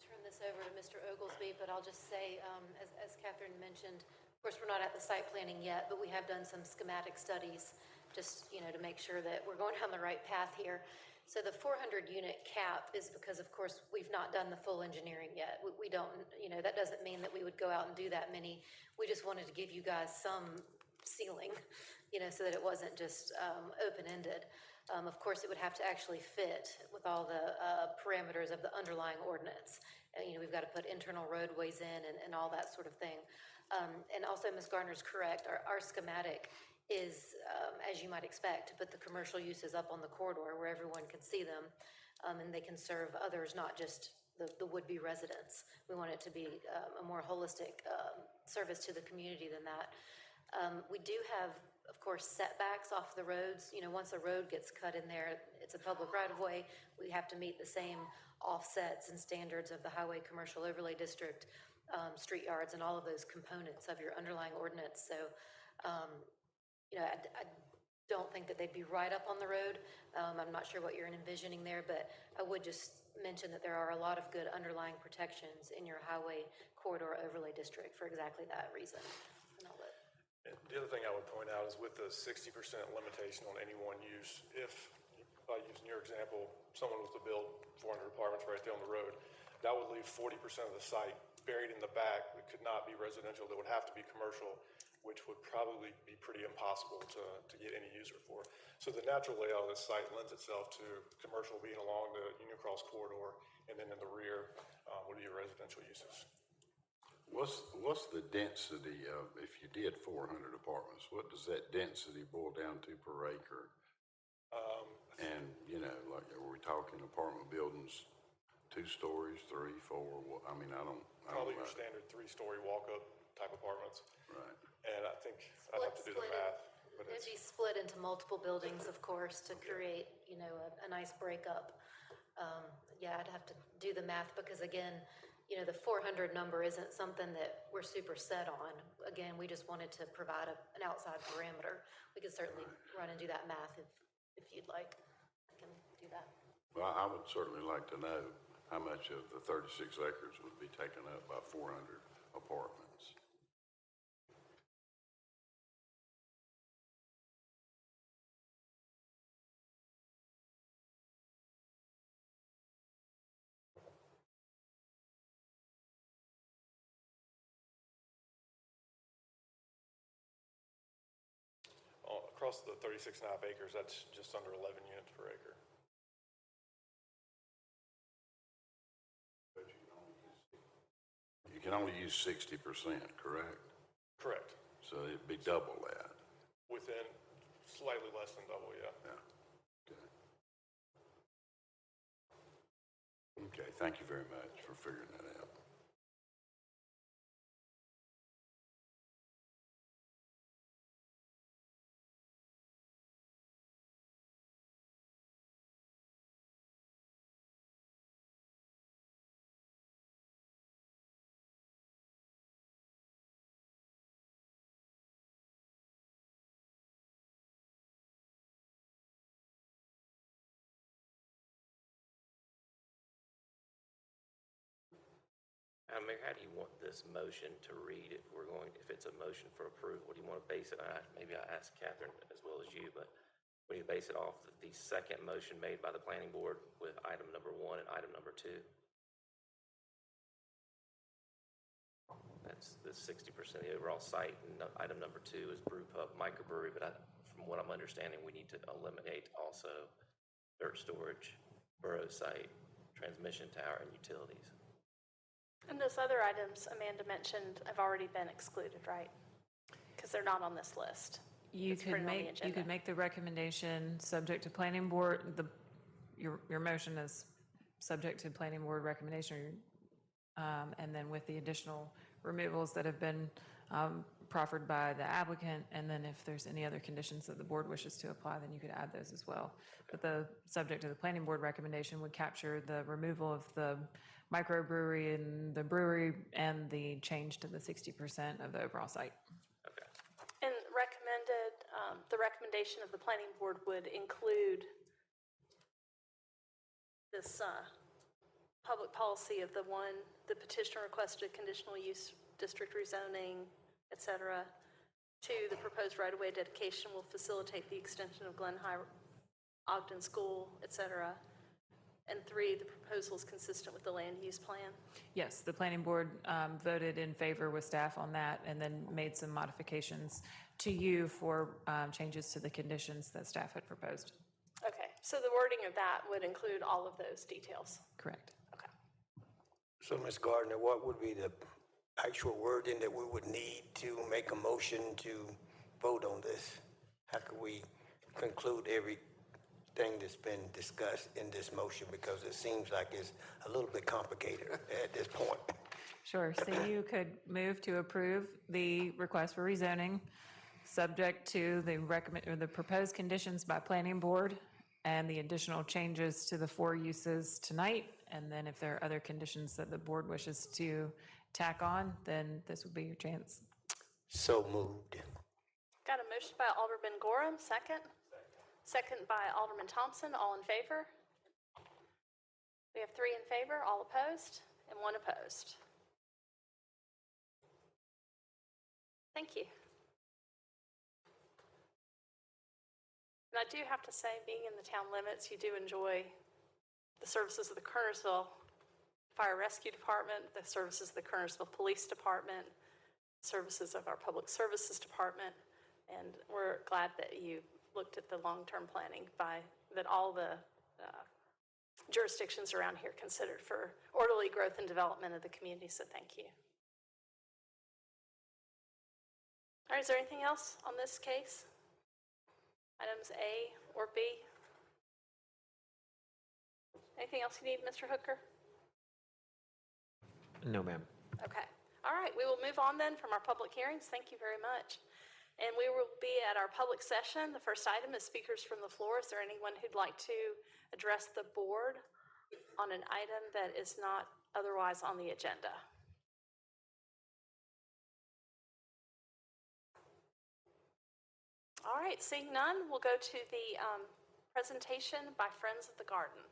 E: Turn this over to Mr. Oglesby, but I'll just say, as Catherine mentioned, of course, we're not at the site planning yet, but we have done some schematic studies just, to make sure that we're going down the right path here. So the 400 unit cap is because, of course, we've not done the full engineering yet. We don't, that doesn't mean that we would go out and do that many. We just wanted to give you guys some ceiling, so that it wasn't just open-ended. Of course, it would have to actually fit with all the parameters of the underlying ordinance. We've got to put internal roadways in and all that sort of thing. And also, Ms. Gardner's correct. Our schematic is, as you might expect, to put the commercial uses up on the corridor where everyone can see them, and they can serve others, not just the would-be residents. We want it to be a more holistic service to the community than that. We do have, of course, setbacks off the roads. Once a road gets cut in there, it's a public right-of-way. We have to meet the same offsets and standards of the Highway Commercial Overlay District, street yards, and all of those components of your underlying ordinance. So, I don't think that they'd be right up on the road. I'm not sure what you're envisioning there, but I would just mention that there are a lot of good underlying protections in your Highway Corridor Overlay District for exactly that reason. And I'll let
G: And the other thing I would point out is with the 60% limitation on any one use, if, by using your example, someone was to build 400 apartments right there on the road, that would leave 40% of the site buried in the back that could not be residential, that would have to be commercial, which would probably be pretty impossible to get any user for. So the natural layout of this site lends itself to commercial being along the Union Cross corridor, and then in the rear would be your residential uses.
F: What's the density of, if you did 400 apartments, what does that density boil down to per acre? And, like, are we talking apartment buildings, 2 stories, 3, 4? I mean, I don't
G: Probably
F: know.
G: your standard 3-story walk-up type apartments.
F: Right.
G: And I think I'd have to do the math. But
E: it'd
G: it's,
E: be split into multiple buildings, of course, to create, a nice breakup. Yeah, I'd have to do the math because, again, the 400 number isn't something that we're super set on. Again, we just wanted to provide an outside parameter. We could certainly run and do that math if you'd like. I can do that.
F: Well, I would certainly like to know how much of the 36 acres would be taken up by 400 apartments.
G: across the 36.5 acres, that's just under 11 units per acre.
F: But you can only use 60%, correct?
G: Correct.
F: So it'd be double that.
G: Within, Slightly less than double, yeah.
F: Yeah. Okay, thank you very much for figuring that out.
H: Mayor, how do you want this motion to read if it's a motion for approval? What do you want to base it on? Maybe I asked Catherine as well as you, but what do you base it off the second motion made by the planning board with item number 1 and item number 2? That's the 60% of the overall site, and item number 2 is brew pub microbrewery, but from what I'm understanding, we need to eliminate also dirt storage, borough site, transmission tower, and utilities.
A: And those other items Amanda mentioned have already been excluded, right? Because they're not on this list.
D: You
A: It's printed on the
D: you
A: agenda.
D: could make the recommendation subject to planning board, your motion is subject to planning board recommendation, and then with the additional removals that have been proffered by the applicant, and then if there's any other conditions that the board wishes to apply, then you could add those as well. But the subject to the planning board recommendation would capture the removal of the microbrewery and the brewery and the change to the 60% of the overall site.
H: Okay.
A: And the recommendation of the planning board would include this public policy of the petitioner requested conditional use district rezoning, et cetera. 2, the proposed right-of-way dedication will facilitate the extension of Glen High Ogden School, et cetera. And 3, the proposal is consistent with the land use plan.
D: Yes, the planning board voted in favor with staff on that and then made some modifications to you for changes to the conditions that staff had proposed.
A: Okay, so the wording of that would include all of those details.
D: Correct.
A: Okay.
B: So, Ms. Gardner, what would be the actual wording that we would need to make a motion to vote on this? How could we conclude everything that's been discussed in this motion? Because it seems like it's a little bit complicated at this point.
D: Sure, so you could move to approve the request for rezoning, subject to the proposed conditions by planning board and the additional changes to the 4 uses tonight. And then if there are other conditions that the board wishes to tack on, then this would be your chance.
B: So moved.
A: Got a motion by Alderman Gorham, second. Second by Alderman Thompson, all in favor? We have 3 in favor, all opposed, and 1 opposed. Thank you. And I do have to say, being in the town limits, you do enjoy the services of the Kernersville Fire Rescue Department, the services of the Kernersville Police Department, services of our Public Services Department, and we're glad that you looked at the long-term planning that all the jurisdictions around here considered for orderly growth and development of the community, so thank you. All right, is there anything else on this case? Items A or B? Anything else you need, Mr. Hooker?
I: No, ma'am.
A: Okay. All right, we will move on then from our public hearings. Thank you very much. And we will be at our public session. The first item is speakers from the floor. Is there anyone who'd like to address the board on an item that is not otherwise on the agenda? All right, seeing none, we'll go to the presentation by Friends of the Garden.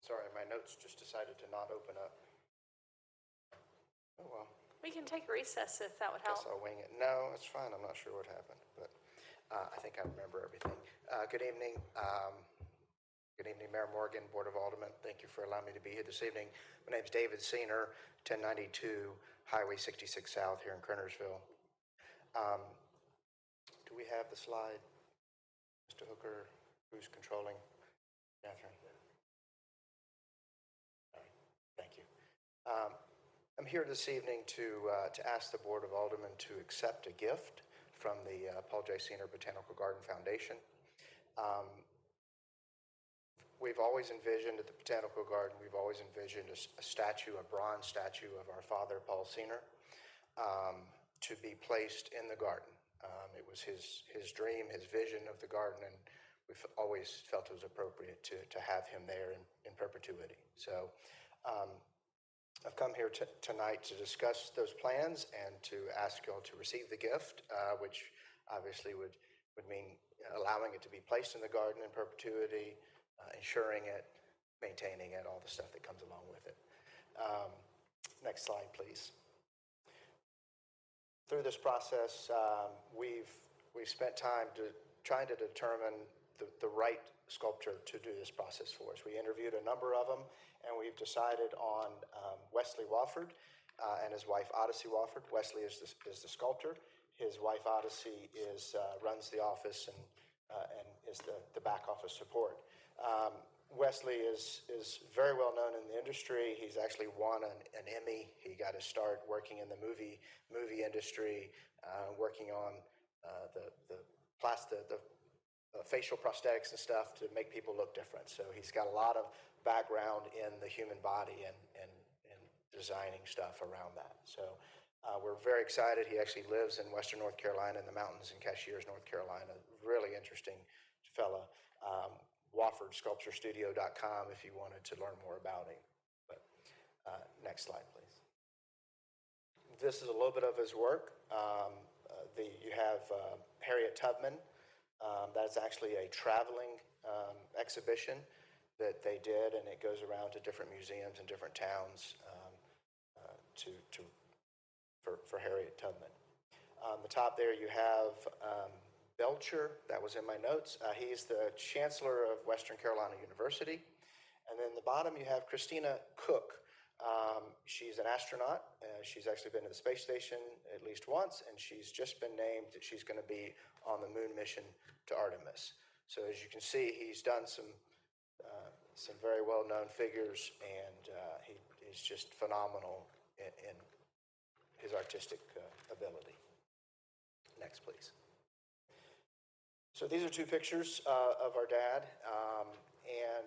J: Sorry, my notes just decided to not open up. Oh, well.
A: We can take recess if that would
J: Guess
A: help.
J: I'll wing it. No, it's fine. I'm not sure what happened, but I think I remember everything. Good evening. Good evening, Mayor Morgan, Board of Aldermen. Thank you for allowing me to be here this evening. My name's David Seener, 1092 Highway 66 South here in Kernersville. Do we have the slide? Mr. Hooker, who's controlling? Catherine? All right, thank you. I'm here this evening to ask the Board of Aldermen to accept a gift from the Paul J. Senior Botanical Garden Foundation. We've always envisioned at the Botanical Garden, we've always envisioned a statue, a bronze statue of our father, Paul Senior, to be placed in the garden. It was his dream, his vision of the garden, and we've always felt it was appropriate to have him there in perpetuity. So I've come here tonight to discuss those plans and to ask you all to receive the gift, which obviously would mean allowing it to be placed in the garden in perpetuity, insuring it, maintaining it, all the stuff that comes along with it. Next slide, please. Through this process, we've spent time trying to determine the right sculpture to do this process for us. We interviewed a number of them, and we've decided on Wesley Wofford and his wife Odyssey Wofford. Wesley is the sculptor. His wife Odyssey runs the office and is the back office support. Wesley is very well known in the industry. He's actually won an Emmy. He got his start working in the movie industry, working on the facial prosthetics and stuff to make people look different. So he's got a lot of background in the human body and designing stuff around that. So we're very excited. He actually lives in Western North Carolina in the mountains in Cashiers, North Carolina. Really interesting fella. WoffordSculptureStudio.com if you wanted to learn more about him. But next slide, please. This is a little bit of his work. You have Harriet Tubman. That's actually a traveling exhibition that they did, and it goes around to different museums in different towns for Harriet Tubman. On the top there you have Belcher, that was in my notes. He's the Chancellor of Western Carolina University. And then the bottom you have Christina Cook. She's an astronaut. She's actually been to the space station at least once, and she's just been named that she's going to be on the moon mission to Artemis. So as you can see, he's done some very well-known figures, and he's just phenomenal in his artistic ability. Next, please. So these are two pictures of our dad, and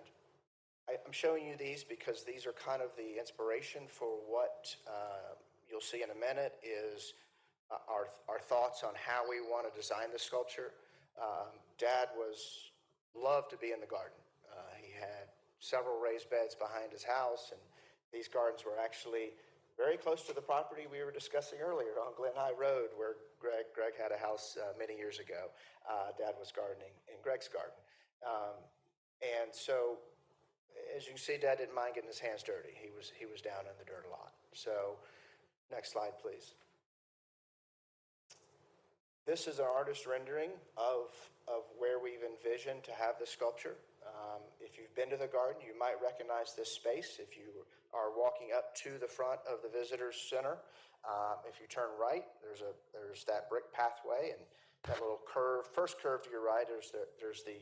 J: I'm showing you these because these are kind of the inspiration for what you'll see in a minute is our thoughts on how we want to design the sculpture. Dad loved to be in the garden. He had several raised beds behind his house, and these gardens were actually very close to the property we were discussing earlier on Glen High Road, where Greg had a house many years ago. Dad was gardening in Greg's garden. And so, as you can see, Dad didn't mind getting his hands dirty. He was down in the dirt a lot. So, next slide, please. This is our artist rendering of where we've envisioned to have the sculpture. If you've been to the garden, you might recognize this space. If you are walking up to the front of the visitor's center, if you turn right, there's that brick pathway, and that little first curve to your right, there's the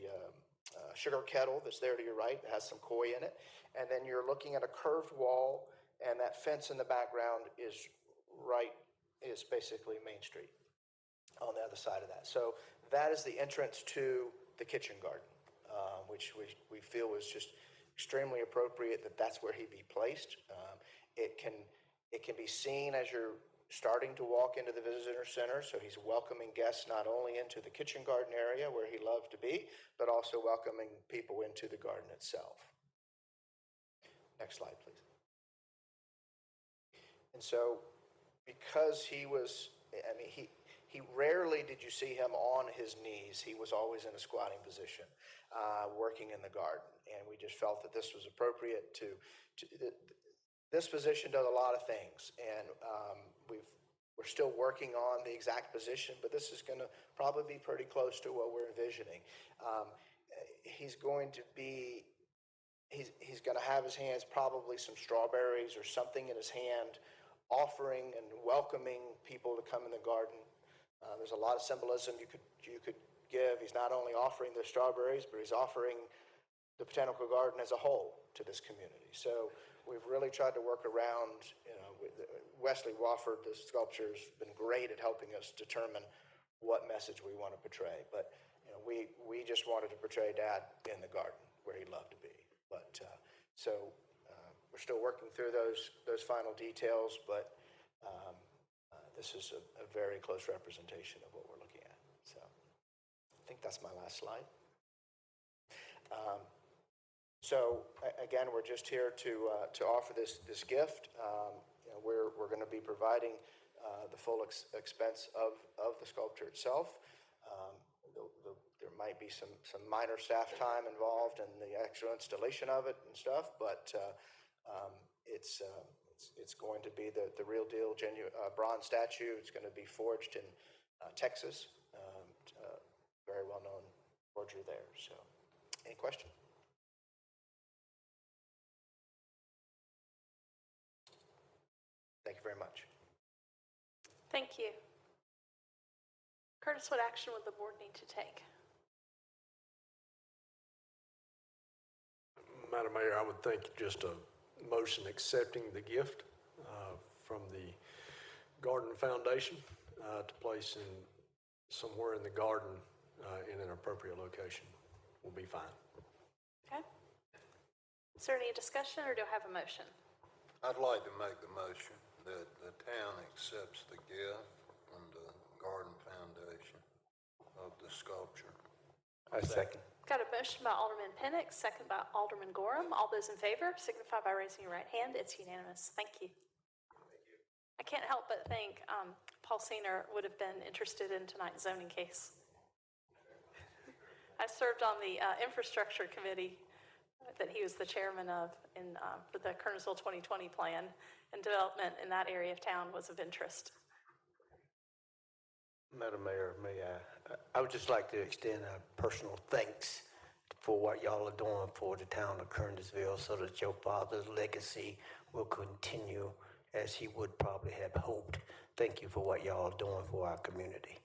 J: sugar kettle that's there to your right that has some koi in it, and then you're looking at a curved wall, and that fence in the background is basically Main Street on the other side of that. So that is the entrance to the kitchen garden, which we feel was just extremely appropriate that's where he be placed. It can be seen as you're starting to walk into the visitor center, so he's welcoming guests not only into the kitchen garden area where he loved to be, but also welcoming people into the garden itself. Next slide, please. And so, because he rarely did you see him on his knees. He was always in a squatting position, working in the garden. And we just felt that this was appropriate this position does a lot of things. And we're still working on the exact position, but this is going to probably be pretty close to what we're envisioning. He's going to have his hands, probably some strawberries or something in his hand, offering and welcoming people to come in the garden. There's a lot of symbolism you could give. He's not only offering the strawberries, but he's offering the botanical garden as a whole to this community. So we've really tried to work around, Wesley Wofford, the sculpture, has been great at helping us determine what message we want to portray. But we just wanted to portray Dad in the garden where he loved to be. But we're still working through those final details, but this is a very close representation of what we're looking at. So I think that's my last slide. Again, we're just here to offer this gift. We're going to be providing the full expense of the sculpture itself. There might be some minor staff time involved in the actual installation of it and stuff, but it's going to be the real deal, genuine bronze statue. It's going to be forged in Texas. Very well-known forger there. So, any questions? Thank you very much.
A: Thank you. Curtis, what action would the board need to take?
K: Madam Mayor, I would think just a motion accepting the gift from the Garden Foundation to place in somewhere in the garden in an appropriate location will be fine.
A: Okay. Is there any discussion or do I have a motion?
F: I'd like to make the motion that the town accepts the gift from the Garden Foundation of the sculpture.
B: I second.
A: Got a motion by Alderman Pennick, second by Alderman Gorham. All those in favor signify by raising your right hand. It's unanimous. Thank you. I can't help but think Paul Senior would have been interested in tonight's zoning case. I served on the infrastructure committee that he was the chairman of for the Kernersville 2020 plan, and development in that area of town was of interest.
B: Madam Mayor, I would just like to extend a personal thanks for what y'all are doing for the town of Kernersville so that your father's legacy will continue as he would probably have hoped. Thank you for what y'all are doing for our community.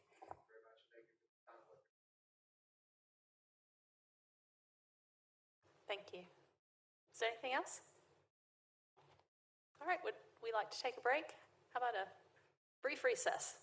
A: Thank you. Is there anything else? All right, would we like to take a break? How about a brief recess?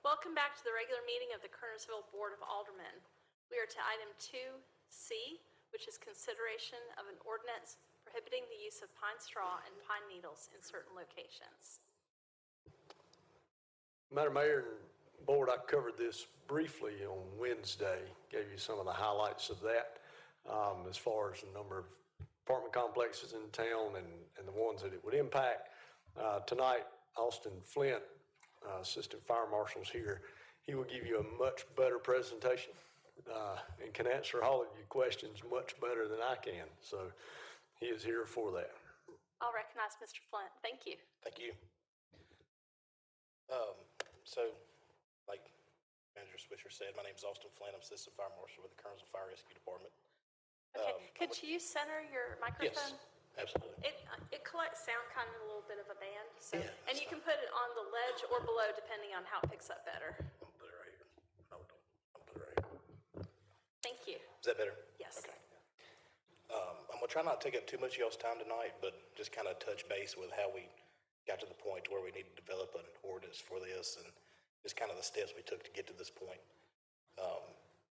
A: Welcome back to the regular meeting of the Kernersville Board of Aldermen. We are to item 2C, which is consideration of an ordinance prohibiting the use of pine straw and pine needles in certain locations.
K: Madam Mayor and Board, I covered this briefly on Wednesday, gave you some of the highlights of that, as far as the number of apartment complexes in town and the ones that it would impact. Tonight, Austin Flint, Assistant Fire Marshal's here. He will give you a much better presentation and can answer all of your questions much better than I can. So he is here for that.
A: I'll recognize Mr. Flint. Thank you.
L: Thank you. So, like Manager Swisher said, my name is Austin Flint. I'm Assistant Fire Marshal with the Kernersville Fire Rescue Department.
A: Okay, could you center your microphone?
L: Yes, absolutely.
A: It collects sound kind of a little bit of a band, so,
L: Yeah,
A: and you can put it on the ledge or below depending on how it picks up better.
L: I'm gonna put it right here. No, don't. I'm gonna put it right here.
A: Thank you.
L: Is that better?
A: Yes.
L: Okay. I'm gonna try not to take up too much of y'all's time tonight, but just kind of touch base with how we got to the point where we need to develop an ordinance for this and just kind of the steps we took to get to this point.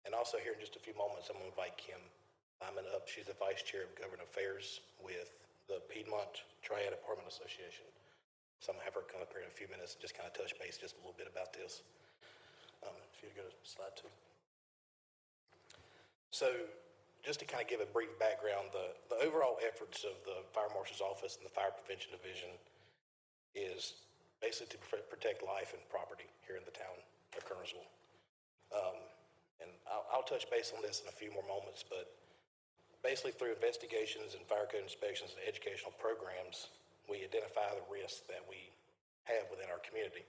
L: And also here in just a few moments, I'm gonna invite Kim Lyman up. She's the Vice Chair of Government Affairs with the Piedmont Triad Apartment Association. So I'm gonna have her come up here in a few minutes and just kind of touch base just a little bit about this. If you'd go to slide 2. So just to kind of give a brief background, the overall efforts of the Fire Marshal's Office and the Fire Prevention Division is basically to protect life and property here in the town of Kernersville. And I'll touch base on this in a few more moments, but basically through investigations and fire code inspections and educational programs, we identify the risks that we have within our community.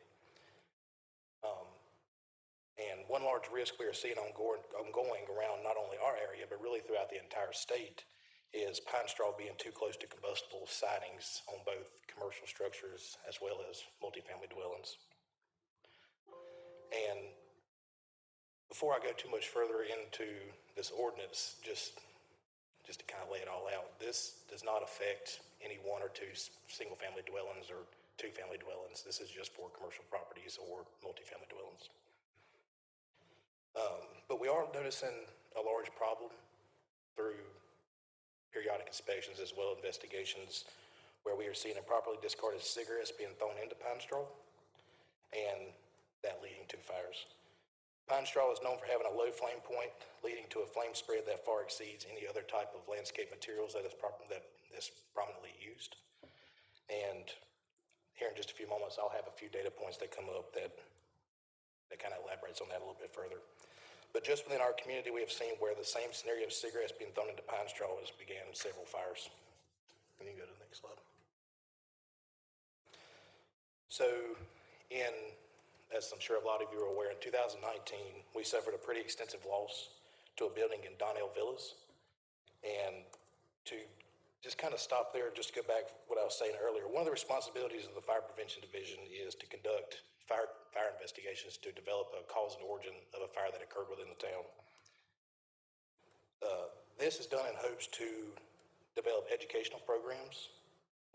L: And one large risk we are seeing ongoing around not only our area, but really throughout the entire state is pine straw being too close to combustible sidings on both commercial structures as well as multifamily dwellings. And before I go too much further into this ordinance, just to kind of lay it all out, this does not affect any 1 or 2 single-family dwellings or 2-family dwellings. This is just for commercial properties or multifamily dwellings. But we are noticing a large problem through periodic inspections as well as investigations where we are seeing improperly discarded cigarettes being thrown into pine straw and that leading to fires. Pine straw is known for having a low flame point, leading to a flame spread that far exceeds any other type of landscape materials that is prominently used. And here in just a few moments, I'll have a few data points that come up that kind of elaborates on that a little bit further. But just within our community, we have seen where the same scenario of cigarettes being thrown into pine straw has began several fires. And you can go to the next slide. So as I'm sure a lot of you are aware, in 2019, we suffered a pretty extensive loss to a building in Donnell Villas. And to just kind of stop there, just to go back to what I was saying earlier, one of the responsibilities of the Fire Prevention Division is to conduct fire investigations to develop a cause and origin of a fire that occurred within the town. This is done in hopes to develop educational programs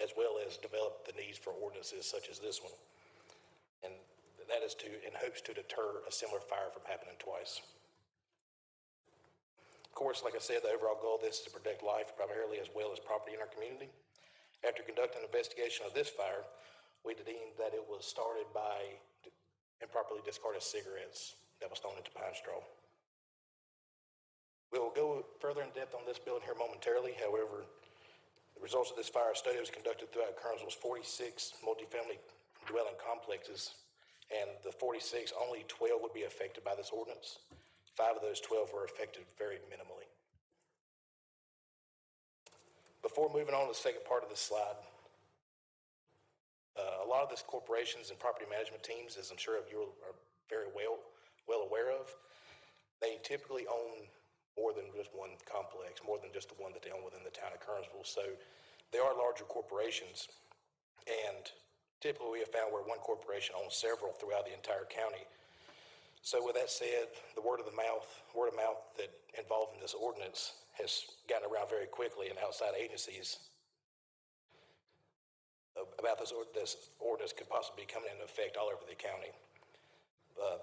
L: as well as develop the needs for ordinances such as this one. And that is in hopes to deter a similar fire from happening twice. Of course, like I said, the overall goal of this is to protect life primarily as well as property in our community. After conducting an investigation of this fire, we deemed that it was started by improperly discarded cigarettes that was thrown into pine straw. We will go further in depth on this building here momentarily. However, the results of this fire study was conducted throughout Kernersville's 46 multifamily dwelling complexes, and the 46, only 12 would be affected by this ordinance. 5 of those 12 were affected very minimally. Before moving on to the second part of this slide, a lot of these corporations and property management teams, as I'm sure you are very well aware of, they typically own more than just one complex, more than just the one that they own within the town of Kernersville. So they are larger corporations, and typically we have found where one corporation owns several throughout the entire county. So with that said, the word of mouth that involved in this ordinance has gotten around very quickly, and outside agencies about this ordinance could possibly be coming into effect all over the county.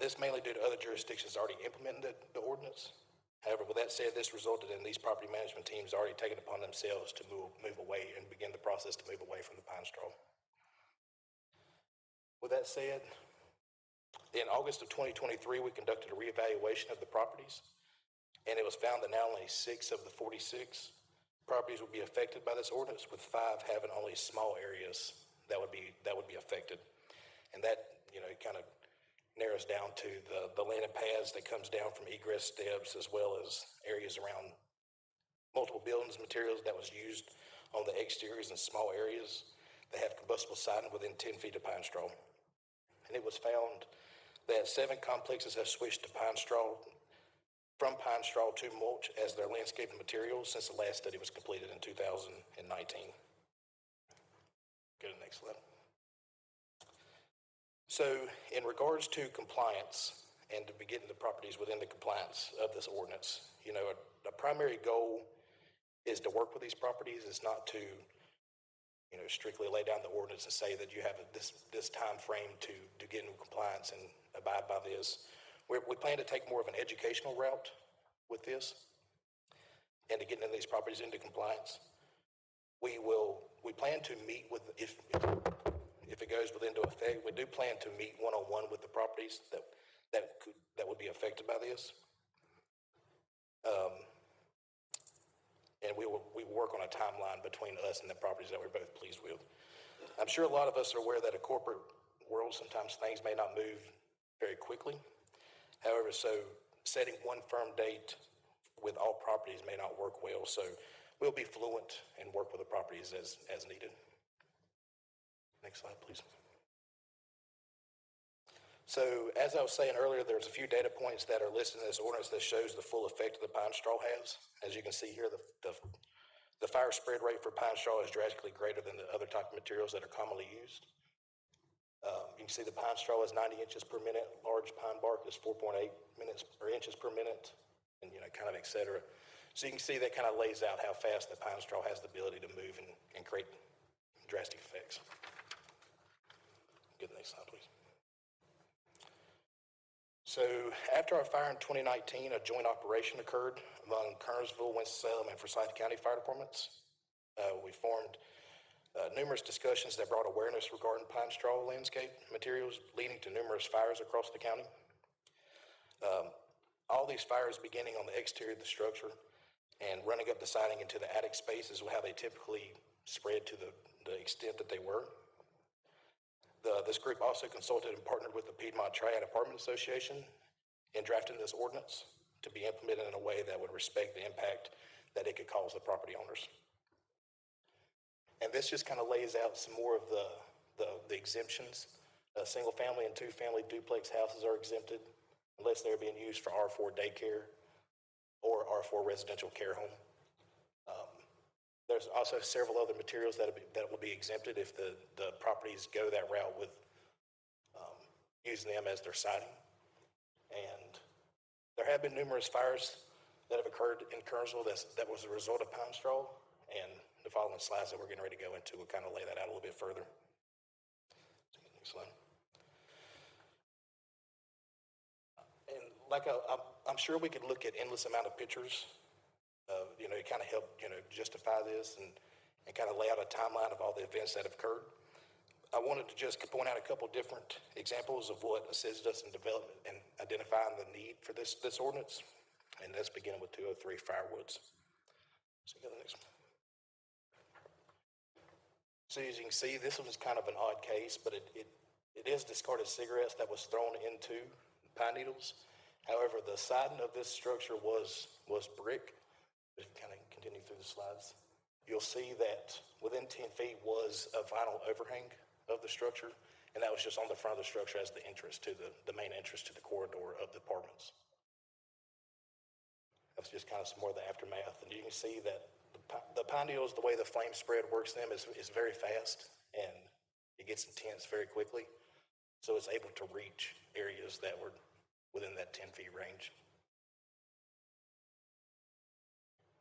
L: This mainly due to other jurisdictions already implementing the ordinance. However, with that said, this resulted in these property management teams already taking upon themselves to move away and begin the process to move away from the pine straw. With that said, in August of 2023, we conducted a reevaluation of the properties, and it was found that not only 6 of the 46 properties would be affected by this ordinance, with 5 having only small areas that would be affected. And that, it kind of narrows down to the landing paths that comes down from egress steps, as well as areas around multiple buildings materials that was used on the exteriors in small areas that have combustible siding within 10 feet of pine straw. And it was found that 7 complexes have switched to from pine straw to mulch as their landscaping materials since the last study was completed in 2019. Go to the next slide. So in regards to compliance and to be getting the properties within the compliance of this ordinance, a primary goal is to work with these properties. It's not to, strictly lay down the ordinance and say that you have this time frame to get into compliance and abide by this. We plan to take more of an educational route with this and to getting these properties into compliance. We plan to meet with, if it goes into effect, we do plan to meet one-on-one with the properties that would be affected by this. And we will work on a timeline between us and the properties that we're both pleased with. I'm sure a lot of us are aware that in a corporate world, sometimes things may not move very quickly. However, so setting one firm date with all properties may not work well. So we'll be fluent and work with the properties as needed. Next slide, please. So as I was saying earlier, there's a few data points that are listed in this ordinance that shows the full effect of the pine straw has. As you can see here, the fire spread rate for pine straw is drastically greater than the other type of materials that are commonly used. You can see the pine straw is 90 inches per minute. Large pine bark is 4.8 inches per minute, and kind of et cetera. So you can see that kind of lays out how fast the pine straw has the ability to move and create drastic effects. Get the next slide, please. So after our fire in 2019, a joint operation occurred among Kernersville, Winston-Salem, and Forsyth County fire departments. We formed numerous discussions that brought awareness regarding pine straw landscape materials, leading to numerous fires across the county. All these fires beginning on the exterior of the structure and running up the siding into the attic spaces how they typically spread to the extent that they were. This group also consulted and partnered with the Piedmont Triad Apartment Association in drafting this ordinance to be implemented in a way that would respect the impact that it could cause the property owners. And this just kind of lays out some more of the exemptions. Single-family and two-family duplex houses are exempted unless they're being used for R4 daycare or R4 residential care home. There's also several other materials that will be exempted if the properties go that route with using them as their siding. And there have been numerous fires that have occurred in Kernersville that was a result of pine straw. And the following slides that we're getting ready to go into will kind of lay that out a little bit further. Next slide. And I'm sure we could look at endless amount of pictures, to kind of help, justify this and kind of lay out a timeline of all the events that have occurred. I wanted to just point out a couple different examples of what assisted us in development and identifying the need for this ordinance. And that's beginning with 203 Firewoods. So go to the next one. So as you can see, this was kind of an odd case, but it is discarded cigarettes that was thrown into pine needles. However, the siding of this structure was brick. Just kind of continue through the slides. You'll see that within 10 feet was a vinyl overhang of the structure, and that was just on the front of the structure as the entrance to the main entrance to the corridor of the apartments. That's just kind of some more of the aftermath, and you can see that the pine needles, the way the flame spread works them is very fast, and it gets intense very quickly, so it's able to reach areas that were within that 10 feet range.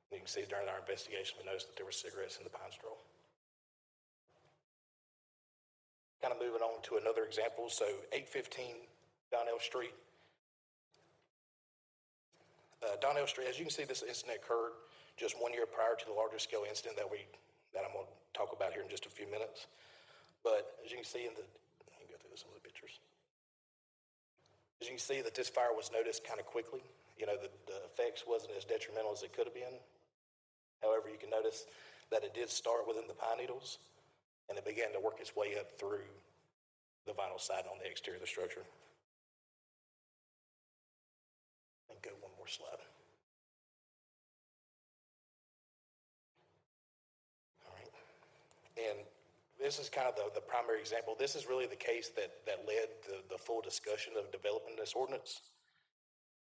L: You can see during our investigation, we noticed that there were cigarettes in the pine straw. Kind of moving on to another example. So 815 Donnell Street. Donnell Street, as you can see, this incident occurred just 1 year prior to the larger scale incident that I'm going to talk about here in just a few minutes. But as you can see let me go through some of the pictures. As you can see that this fire was noticed kind of quickly. You know, the effects wasn't as detrimental as it could have been. However, you can notice that it did start within the pine needles and it began to work its way up through the vinyl siding on the exterior of the structure. And go one more slide. All right. And this is kind of the primary example. This is really the case that led the full discussion of developing this ordinance.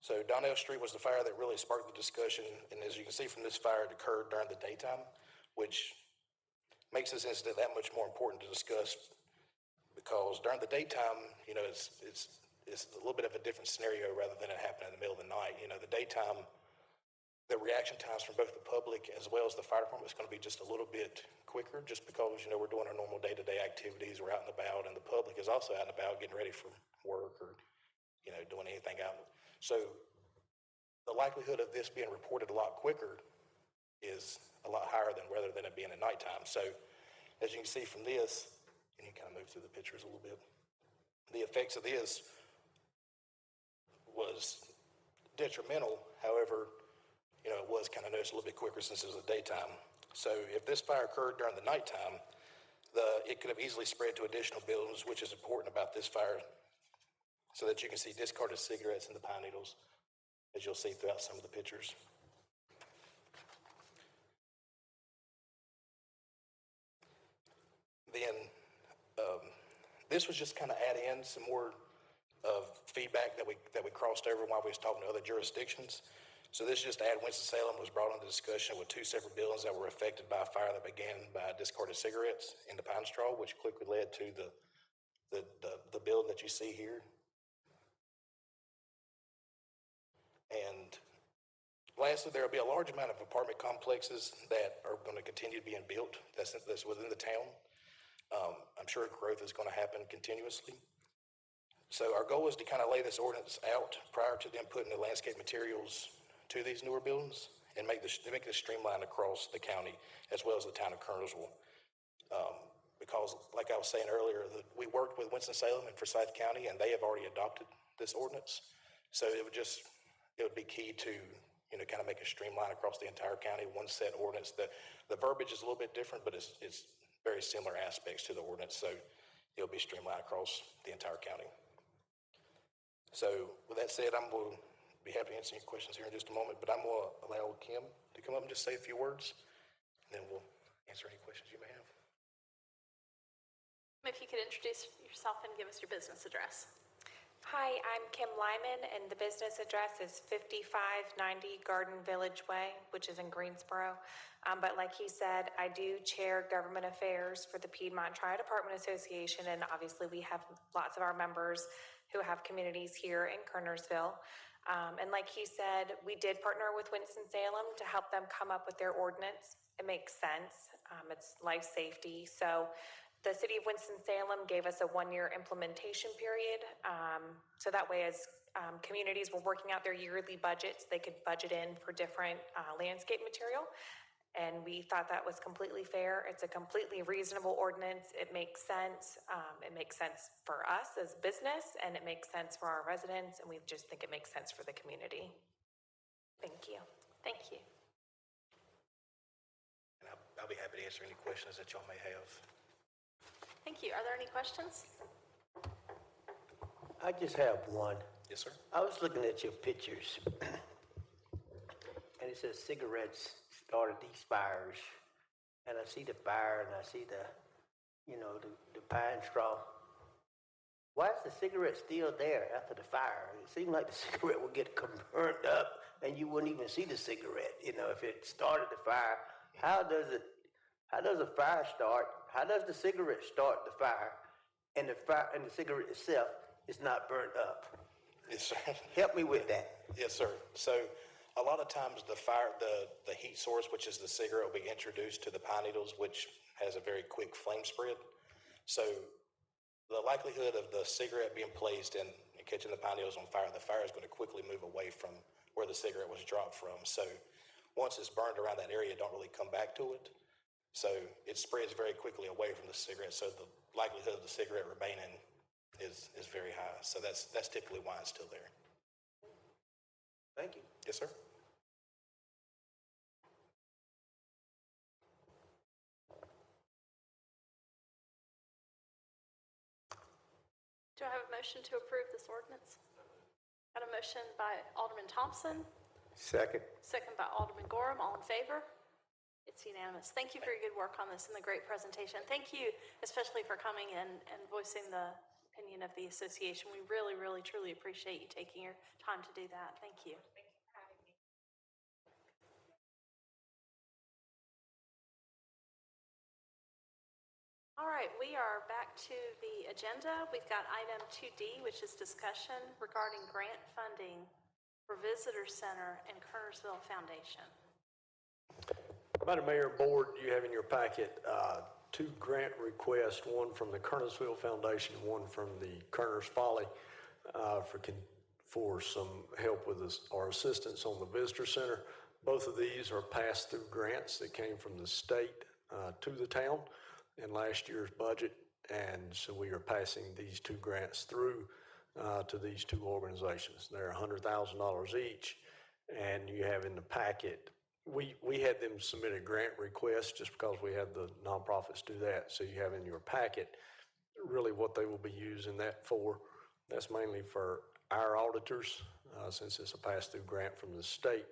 L: So Donnell Street was the fire that really sparked the discussion. And as you can see from this fire, it occurred during the daytime, which makes this incident that much more important to discuss because during the daytime, you know, it's a little bit of a different scenario rather than it happening in the middle of the night. You know, the daytime, the reaction times from both the public as well as the fire department is going to be just a little bit quicker just because, you know, we're doing our normal day-to-day activities, we're out and about, and the public is also out and about getting ready for work or, you know, doing anything out. So the likelihood of this being reported a lot quicker is a lot higher than rather than it being at nighttime. So as you can see from this, and you kind of move through the pictures a little bit, the effects of this was detrimental. However, you know, it was kind of noticed a little bit quicker since it was the daytime. So if this fire occurred during the nighttime, it could have easily spread to additional buildings, which is important about this fire, so that you can see discarded cigarettes in the pine needles, as you'll see throughout some of the pictures. Then this was just kind of add in some more of feedback that we crossed over while we was talking to other jurisdictions. So this just add Winston-Salem was brought into discussion with 2 separate buildings that were affected by a fire that began by discarded cigarettes in the pine straw, which quickly led to the building that you see here. And lastly, there will be a large amount of apartment complexes that are going to continue being built that's within the town. I'm sure growth is going to happen continuously. So our goal is to kind of lay this ordinance out prior to them putting the landscape materials to these newer buildings and make this streamlined across the county as well as the town of Kernersville. Because like I was saying earlier, we worked with Winston-Salem and Forsyth County and they have already adopted this ordinance. So it would be key to, you know, kind of make a streamline across the entire county, one set ordinance. The verbiage is a little bit different, but it's very similar aspects to the ordinance. So it'll be streamlined across the entire county. So with that said, I'm going to be happy to answer any questions here in just a moment, but I'm going to allow Kim to come up and just say a few words, and then we'll answer any questions you may have.
A: If you could introduce yourself and give us your business address.
M: Hi, I'm Kim Lyman, and the business address is 5590 Garden Village Way, which is in Greensboro. But like he said, I do chair government affairs for the Piedmont Triad Apartment Association, and obviously we have lots of our members who have communities here in Kernersville. And like he said, we did partner with Winston-Salem to help them come up with their ordinance. It makes sense. It's life safety. So the city of Winston-Salem gave us a 1-year implementation period. So that way, as communities were working out their yearly budgets, they could budget in for different landscape material. And we thought that was completely fair. It's a completely reasonable ordinance. It makes sense. It makes sense for us as business, and it makes sense for our residents, and we just think it makes sense for the community. Thank you.
A: Thank you.
L: And I'll be happy to answer any questions that y'all may have.
A: Thank you. Are there any questions?
B: I just have one.
L: Yes, sir.
B: I was looking at your pictures, and it says cigarettes started these fires, and I see the fire, and I see the pine straw. Why is the cigarette still there after the fire? It seemed like the cigarette would get burned up, and you wouldn't even see the cigarette. You know, if it started the fire, how does a fire start? How does the cigarette start the fire, and the cigarette itself is not burned up?
L: Yes, sir.
B: Help me with that.
L: Yes, sir. So a lot of times the heat source, which is the cigarette, will be introduced to the pine needles, which has a very quick flame spread. So the likelihood of the cigarette being placed and catching the pine needles on fire, the fire is going to quickly move away from where the cigarette was dropped from. So once it's burned around that area, it don't really come back to it. So it spreads very quickly away from the cigarette. So the likelihood of the cigarette remaining is very high. So that's typically why it's still there.
J: Thank you.
L: Yes, sir.
A: Do I have a motion to approve this ordinance? Got a motion by Alderman Thompson,
B: Second.
A: second by Alderman Gorham. All in favor? It's unanimous. Thank you for your good work on this and the great presentation. Thank you especially for coming in and voicing the opinion of the association. We really, really, truly appreciate you taking your time to do that. Thank you.
M: Thank you for having me.
A: All right, we are back to the agenda. We've got item 2D, which is discussion regarding grant funding for Visitor Center and Kernersville Foundation.
K: Madam Mayor, Board, you have in your packet two grant requests, one from the Kernersville Foundation, one from the Kerner's Folly for some help with our assistance on the Visitor Center. Both of these are pass-through grants that came from the state to the town in last year's budget, and so we are passing these two grants through to these two organizations. They're $100,000 each, and you have in the packet, we had them submit a grant request just because we had the nonprofits do that. So you have in your packet really what they will be using that for. That's mainly for our auditors, since it's a pass-through grant from the state.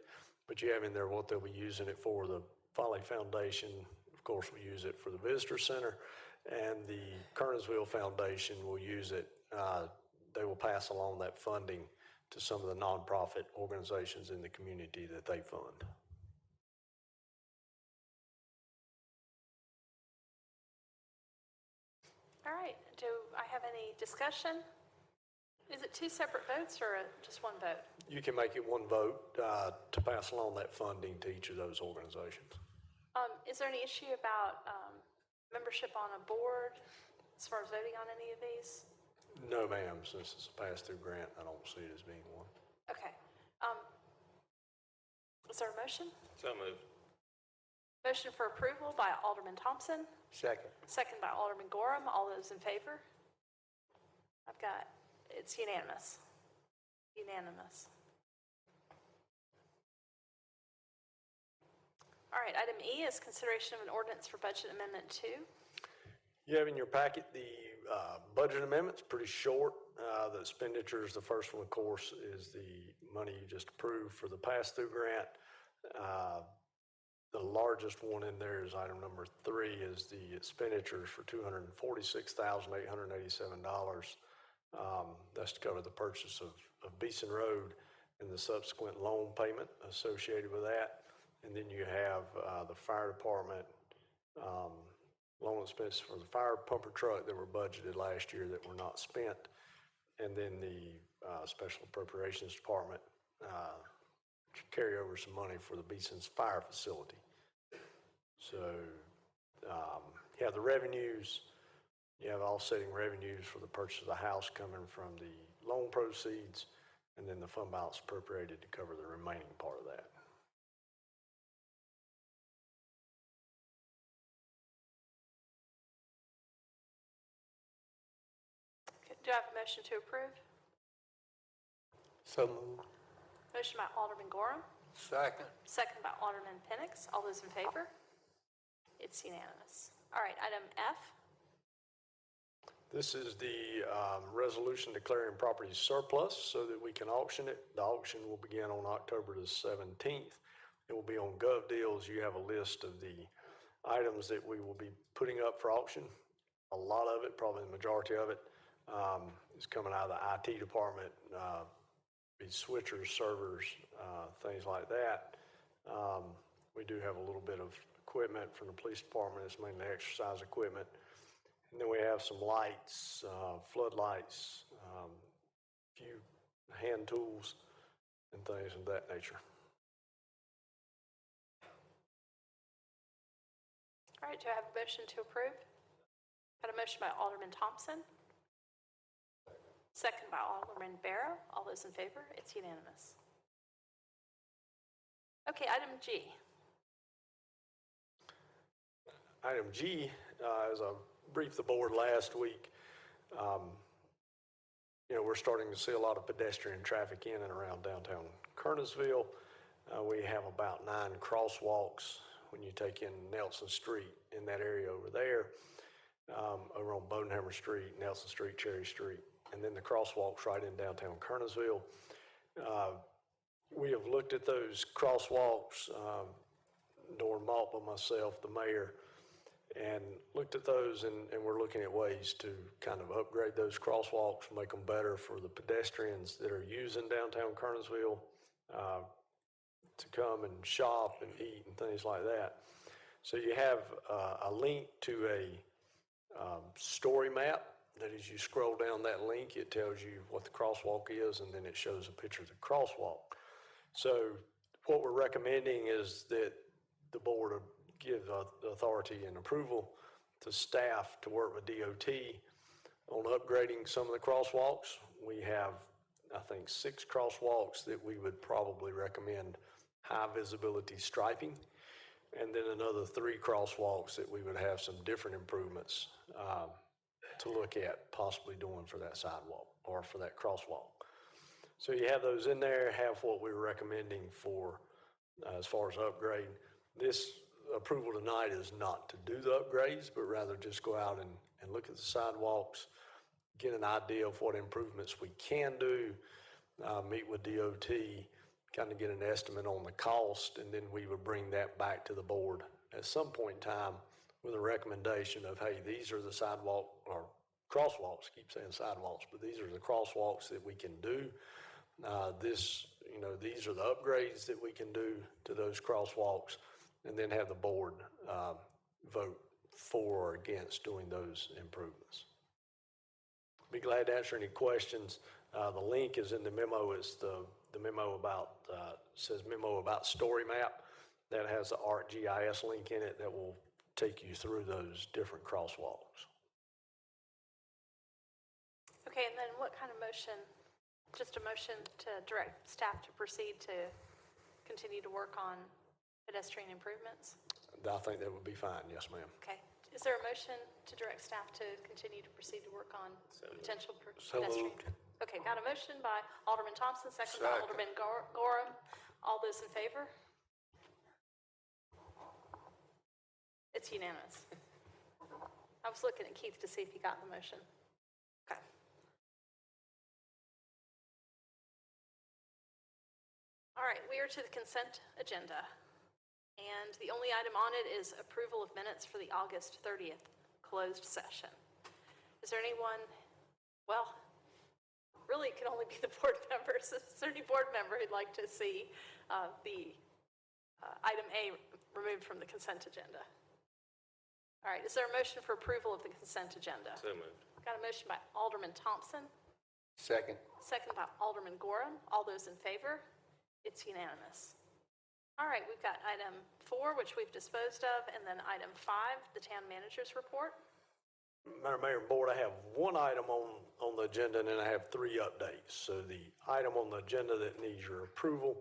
K: But you have in there what they'll be using it for. The Folly Foundation, of course, will use it for the Visitor Center, and the Kernersville Foundation will use it. They will pass along that funding to some of the nonprofit organizations in the community that they fund.
A: All right, do I have any discussion? Is it two separate votes or just one vote?
K: You can make it one vote to pass along that funding to each of those organizations.
A: Is there any issue about membership on a board as far as voting on any of these?
K: No, ma'am, since it's a pass-through grant, I don't see it as being one.
A: Okay. Is there a motion?
H: So moved.
A: Motion for approval by Alderman Thompson,
B: Second.
A: second by Alderman Gorham. All those in favor? It's unanimous. Unanimous. All right, item E is consideration of an ordinance for budget amendment 2.
K: You have in your packet the budget amendment's pretty short. The expenditures, the first one, of course, is the money you just approved for the pass-through grant. The largest one in there is item number 3, is the expenditures for $246,887. That's to cover the purchase of Beeson Road and the subsequent loan payment associated with that. And then you have the fire department loan expenses for the fire pumper truck that were budgeted last year that were not spent. And then the special appropriations department carry over some money for the Beeson's fire facility. So you have the revenues, you have offsetting revenues for the purchase of the house coming from the loan proceeds, and then the fund balance appropriated to cover the remaining part of that.
A: Okay, do I have a motion to approve?
B: So moved.
A: Motion by Alderman Gorham,
B: Second.
A: second by Alderman Penix. All those in favor? It's unanimous. All right, item F.
K: This is the resolution declaring property surplus so that we can auction it. The auction will begin on October the 17th. It will be on GovDeals. You have a list of the items that we will be putting up for auction. A lot of it, probably the majority of it, is coming out of the IT department, be switchers, servers, things like that. We do have a little bit of equipment from the police department. It's mainly exercise equipment. And then we have some lights, floodlights, a few hand tools and things of that nature.
A: All right, do I have a motion to approve? Got a motion by Alderman Thompson, Second by Alderman Barrow. All those in favor? It's unanimous. Okay, item G.
K: Item G, as I briefed the board last week, we're starting to see a lot of pedestrian traffic in and around downtown Kernersville. We have about 9 crosswalks when you take in Nelson Street in that area over there, over on Bodenhammer Street, Nelson Street, Cherry Street, and then the crosswalks right in downtown Kernersville. We have looked at those crosswalks, Norm Maltba, myself, the mayor, and looked at those, and we're looking at ways to kind of upgrade those crosswalks, make them better for the pedestrians that are using downtown Kernersville to come and shop and eat and things like that. So you have a link to a story map that as you scroll down that link, it tells you what the crosswalk is, and then it shows a picture of the crosswalk. So what we're recommending is that the board give the authority and approval to staff to work with DOT on upgrading some of the crosswalks. We have, I think, 6 crosswalks that we would probably recommend high visibility striping, and then another 3 crosswalks that we would have some different improvements to look at possibly doing for that sidewalk or for that crosswalk. So you have those in there, have what we're recommending for as far as upgrade. This approval tonight is not to do the upgrades, but rather just go out and look at the sidewalks, get an idea of what improvements we can do, meet with DOT, kind of get an estimate on the cost, and then we would bring that back to the board at some point in time with a recommendation of, hey, these are the sidewalk or crosswalks, keep saying sidewalks, but these are the crosswalks that we can do. These are the upgrades that we can do to those crosswalks, and then have the board vote for or against doing those improvements. Be glad to answer any questions. The link is in the memo. It's the memo about, says memo about story map. That has the ArcGIS link in it that will take you through those different crosswalks.
A: Okay, and then what kind of motion? Just a motion to direct staff to proceed to continue to work on pedestrian improvements?
K: I think that would be fine, yes, ma'am.
A: Okay. Is there a motion to direct staff to continue to proceed to work on potential pedestrian?
K: moved.
A: Okay, got a motion by Alderman Thompson, second by Alderman Gorham. All those in favor? It's unanimous. I was looking at Keith to see if he got the motion. Okay. All right, we are to the consent agenda. And the only item on it is approval of minutes for the August 30th closed session. Is there anyone, well, really it can only be the board members. Is there any board member who'd like to see the item A removed from the consent agenda? All right, is there a motion for approval of the consent agenda?
H: So moved.
A: Got a motion by Alderman Thompson,
F: Second.
A: second by Alderman Gorham. All those in favor? It's unanimous. All right, we've got item 4, which we've disposed of, and then item 5, the town manager's report.
K: Madam Mayor and Board, I have one item on the agenda, and then I have 3 updates. So the item on the agenda that needs your approval,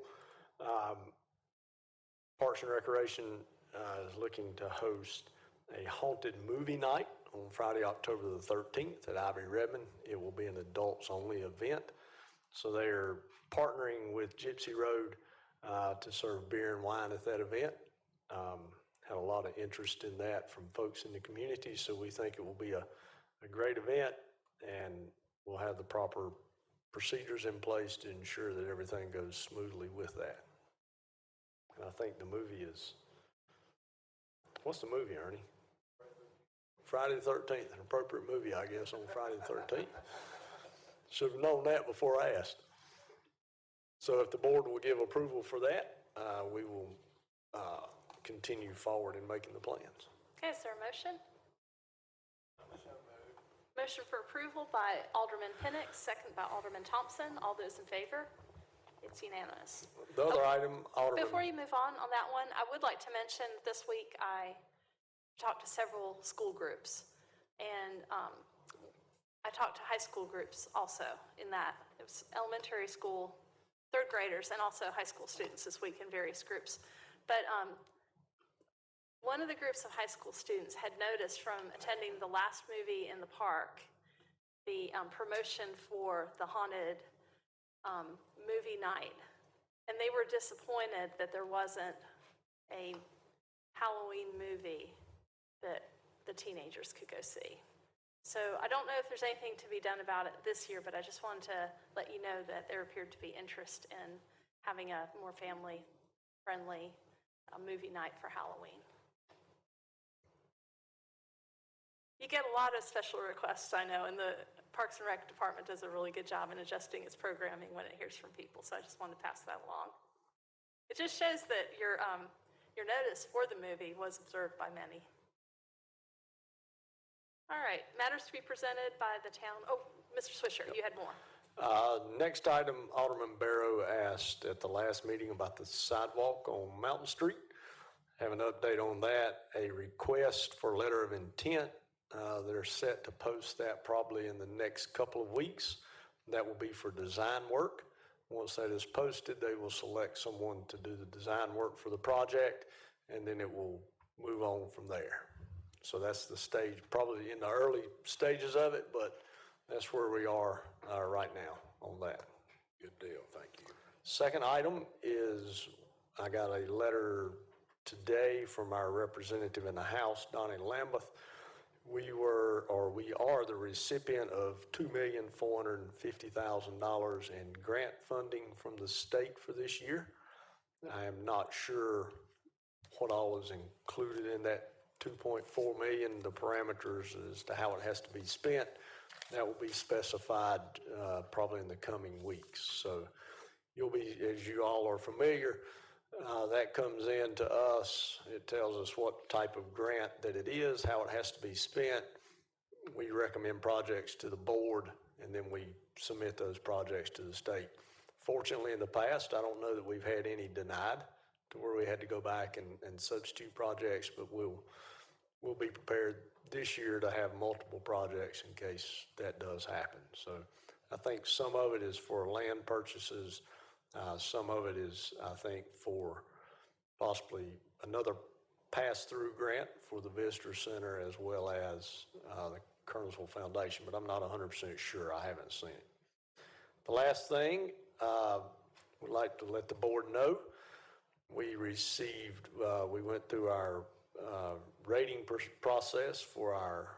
K: Parks and Recreation is looking to host a haunted movie night on Friday, October the 13th at Ivy Redmond. It will be an adults-only event. So they are partnering with Gypsy Road to serve beer and wine at that event. Had a lot of interest in that from folks in the community, so we think it will be a great event, and we'll have the proper procedures in place to ensure that everything goes smoothly with that. And I think the movie is, what's the movie, Ernie? Friday the 13th, an appropriate movie, I guess, on Friday the 13th. Should have known that before I asked. So if the board will give approval for that, we will continue forward in making the plans.
A: Okay, is there a motion? Motion for approval by Alderman Pennick, second by Alderman Thompson. All those in favor? It's unanimous.
K: The other item, Alderman.
A: Before you move on that one, I would like to mention this week I talked to several school groups, and I talked to high school groups also in that. It was elementary school, third graders, and also high school students this week in various groups. But one of the groups of high school students had noticed from attending the last movie in the park, the promotion for the haunted movie night. And they were disappointed that there wasn't a Halloween movie that the teenagers could go see. So I don't know if there's anything to be done about it this year, but I just wanted to let you know that there appeared to be interest in having a more family-friendly movie night for Halloween. You get a lot of special requests, I know, and the Parks and Rec Department does a really good job in adjusting its programming when it hears from people, so I just wanted to pass that along. It just shows that your notice for the movie was observed by many. All right, matters to be presented by the town. Oh, Mr. Swisher, you had more.
K: Next item, Alderman Barrow asked at the last meeting about the sidewalk on Mountain Street. Have an update on that, a request for letter of intent. They're set to post that probably in the next couple of weeks. That will be for design work. Once that is posted, they will select someone to do the design work for the project, and then it will move on from there. So that's the stage, probably in the early stages of it, but that's where we are right now on that.
F: Good deal, thank you.
K: Second item is, I got a letter today from our representative in the House, Donnie Lambeth. We are the recipient of $2,450,000 in grant funding from the state for this year. I am not sure what all is included in that $2.4 million, the parameters as to how it has to be spent. That will be specified probably in the coming weeks. So you'll be, as you all are familiar, that comes in to us. It tells us what type of grant that it is, how it has to be spent. We recommend projects to the board, and then we submit those projects to the state. Fortunately, in the past, I don't know that we've had any denied to where we had to go back and substitute projects, but we'll be prepared this year to have multiple projects in case that does happen. So I think some of it is for land purchases. Some of it is, I think, for possibly another pass-through grant for the Visitor Center as well as the Kernersville Foundation, but I'm not 100% sure. I haven't seen it. The last thing, we'd like to let the board know, we received, we went through our rating process for our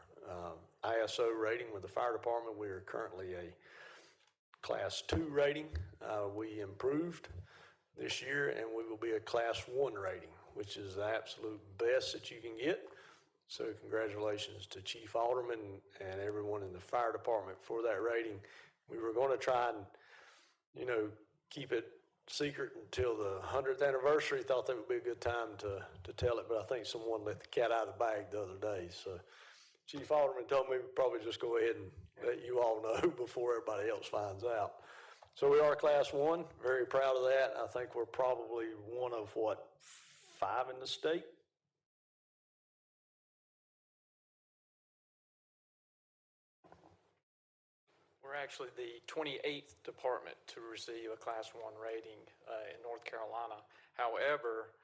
K: ISO rating with the fire department. We are currently a Class 2 rating. We improved this year, and we will be a Class 1 rating, which is the absolute best that you can get. So congratulations to Chief Alderman and everyone in the fire department for that rating. We were going to try and, keep it secret until the 100th anniversary. Thought that would be a good time to tell it, but I think someone let the cat out of the bag the other day. So Chief Alderman told me we'd probably just go ahead and let you all know before everybody else finds out. So we are Class 1, very proud of that. I think we're probably one of, 5 in the state?
N: We're actually the 28th department to receive a Class 1 rating in North Carolina. However,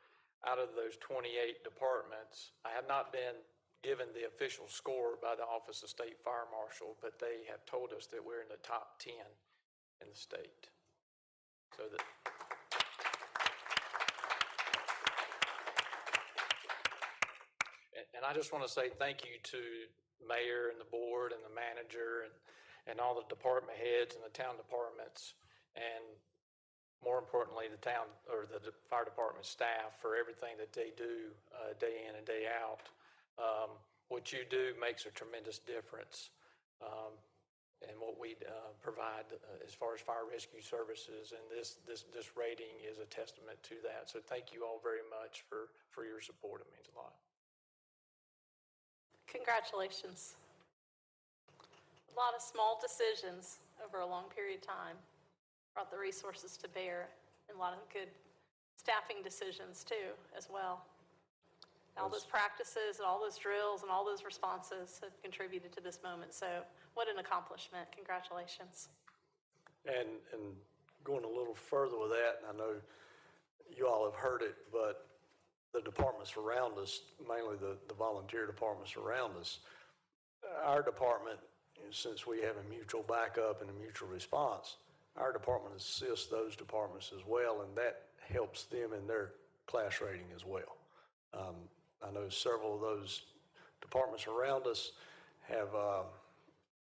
N: out of those 28 departments, I have not been given the official score by the Office of State Fire Marshal, but they have told us that we're in the top 10 in the state. So that. And I just want to say thank you to the mayor and the board and the manager and all the department heads and the town departments, and more importantly, the town or the fire department staff for everything that they do day in and day out. What you do makes a tremendous difference in what we provide as far as fire rescue services, and this rating is a testament to that. So thank you all very much for your support. It means a lot.
A: Congratulations. A lot of small decisions over a long period of time brought the resources to bear, and a lot of good staffing decisions too, as well. All those practices and all those drills and all those responses have contributed to this moment. So what an accomplishment. Congratulations.
K: And going a little further with that, and I know you all have heard it, but the departments around us, mainly the volunteer departments around us, our department, since we have a mutual backup and a mutual response, our department assists those departments as well, and that helps them in their class rating as well. I know several of those departments around us have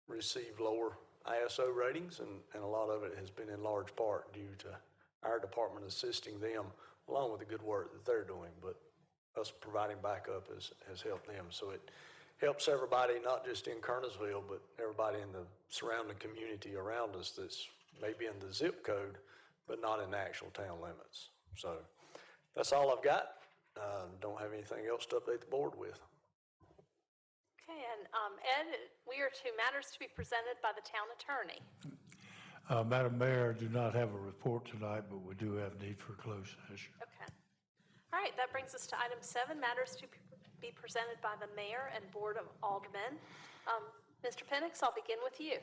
K: received lower ISO ratings, and a lot of it has been in large part due to our department assisting them along with the good work that they're doing, but us providing backup has helped them. So it helps everybody, not just in Kernersville, but everybody in the surrounding community around us that's maybe in the zip code, but not in the actual town limits. So that's all I've got. Don't have anything else to update the board with.
A: Okay, and Ed, we are to matters to be presented by the town attorney.
O: Madam Mayor, I do not have a report tonight, but we do have need for closed session.
A: Okay. All right, that brings us to item 7, matters to be presented by the mayor and board of aldermen. Mr. Penix, I'll begin with you.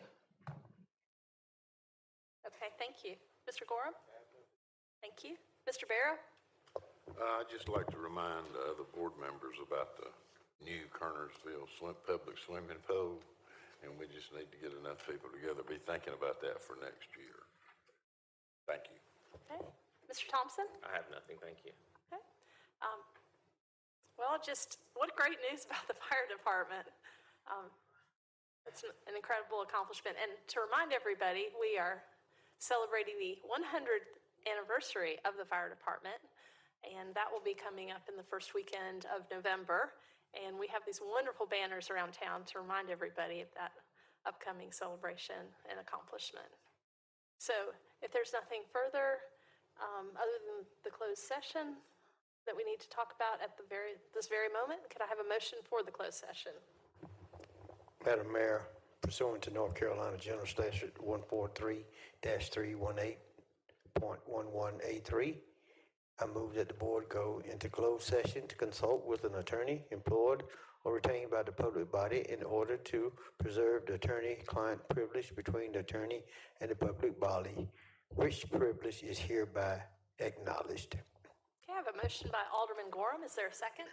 A: Okay, thank you. Mr. Gorham? Thank you. Mr. Barrow?
F: I'd just like to remind the other board members about the new Kernersville public swimming pool, and we just need to get enough people together, be thinking about that for next year. Thank you.
A: Okay. Mr. Thompson?
H: I have nothing, thank you.
A: Okay. Well, just what great news about the fire department. It's an incredible accomplishment. And to remind everybody, we are celebrating the 100th anniversary of the fire department, and that will be coming up in the first weekend of November. And we have these wonderful banners around town to remind everybody of that upcoming celebration and accomplishment. So if there's nothing further, other than the closed session that we need to talk about at this very moment, could I have a motion for the closed session?
B: Madam Mayor, pursuant to North Carolina General Statute 143-318.11A3, I move that the board go into closed session to consult with an attorney employed or retained by the public body in order to preserve the attorney-client privilege between the attorney and the public body, which privilege is hereby acknowledged.
A: Okay, I have a motion by Alderman Gorham. Is there a second?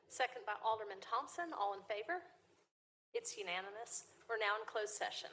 A: Second by Alderman Thompson. All in favor? It's unanimous. We're now in closed session.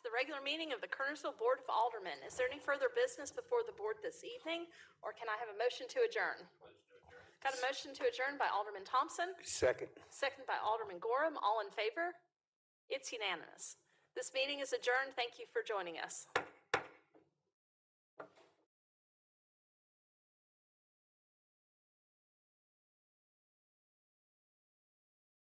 A: to the regular meeting of the Kernersville Board of Aldermen. Is there any further business before the board this evening, or can I have a motion to adjourn? Got a motion to adjourn by Alderman Thompson,
B: Second.
A: second by Alderman Gorham. All in favor? It's unanimous. This meeting is adjourned. Thank you for joining us.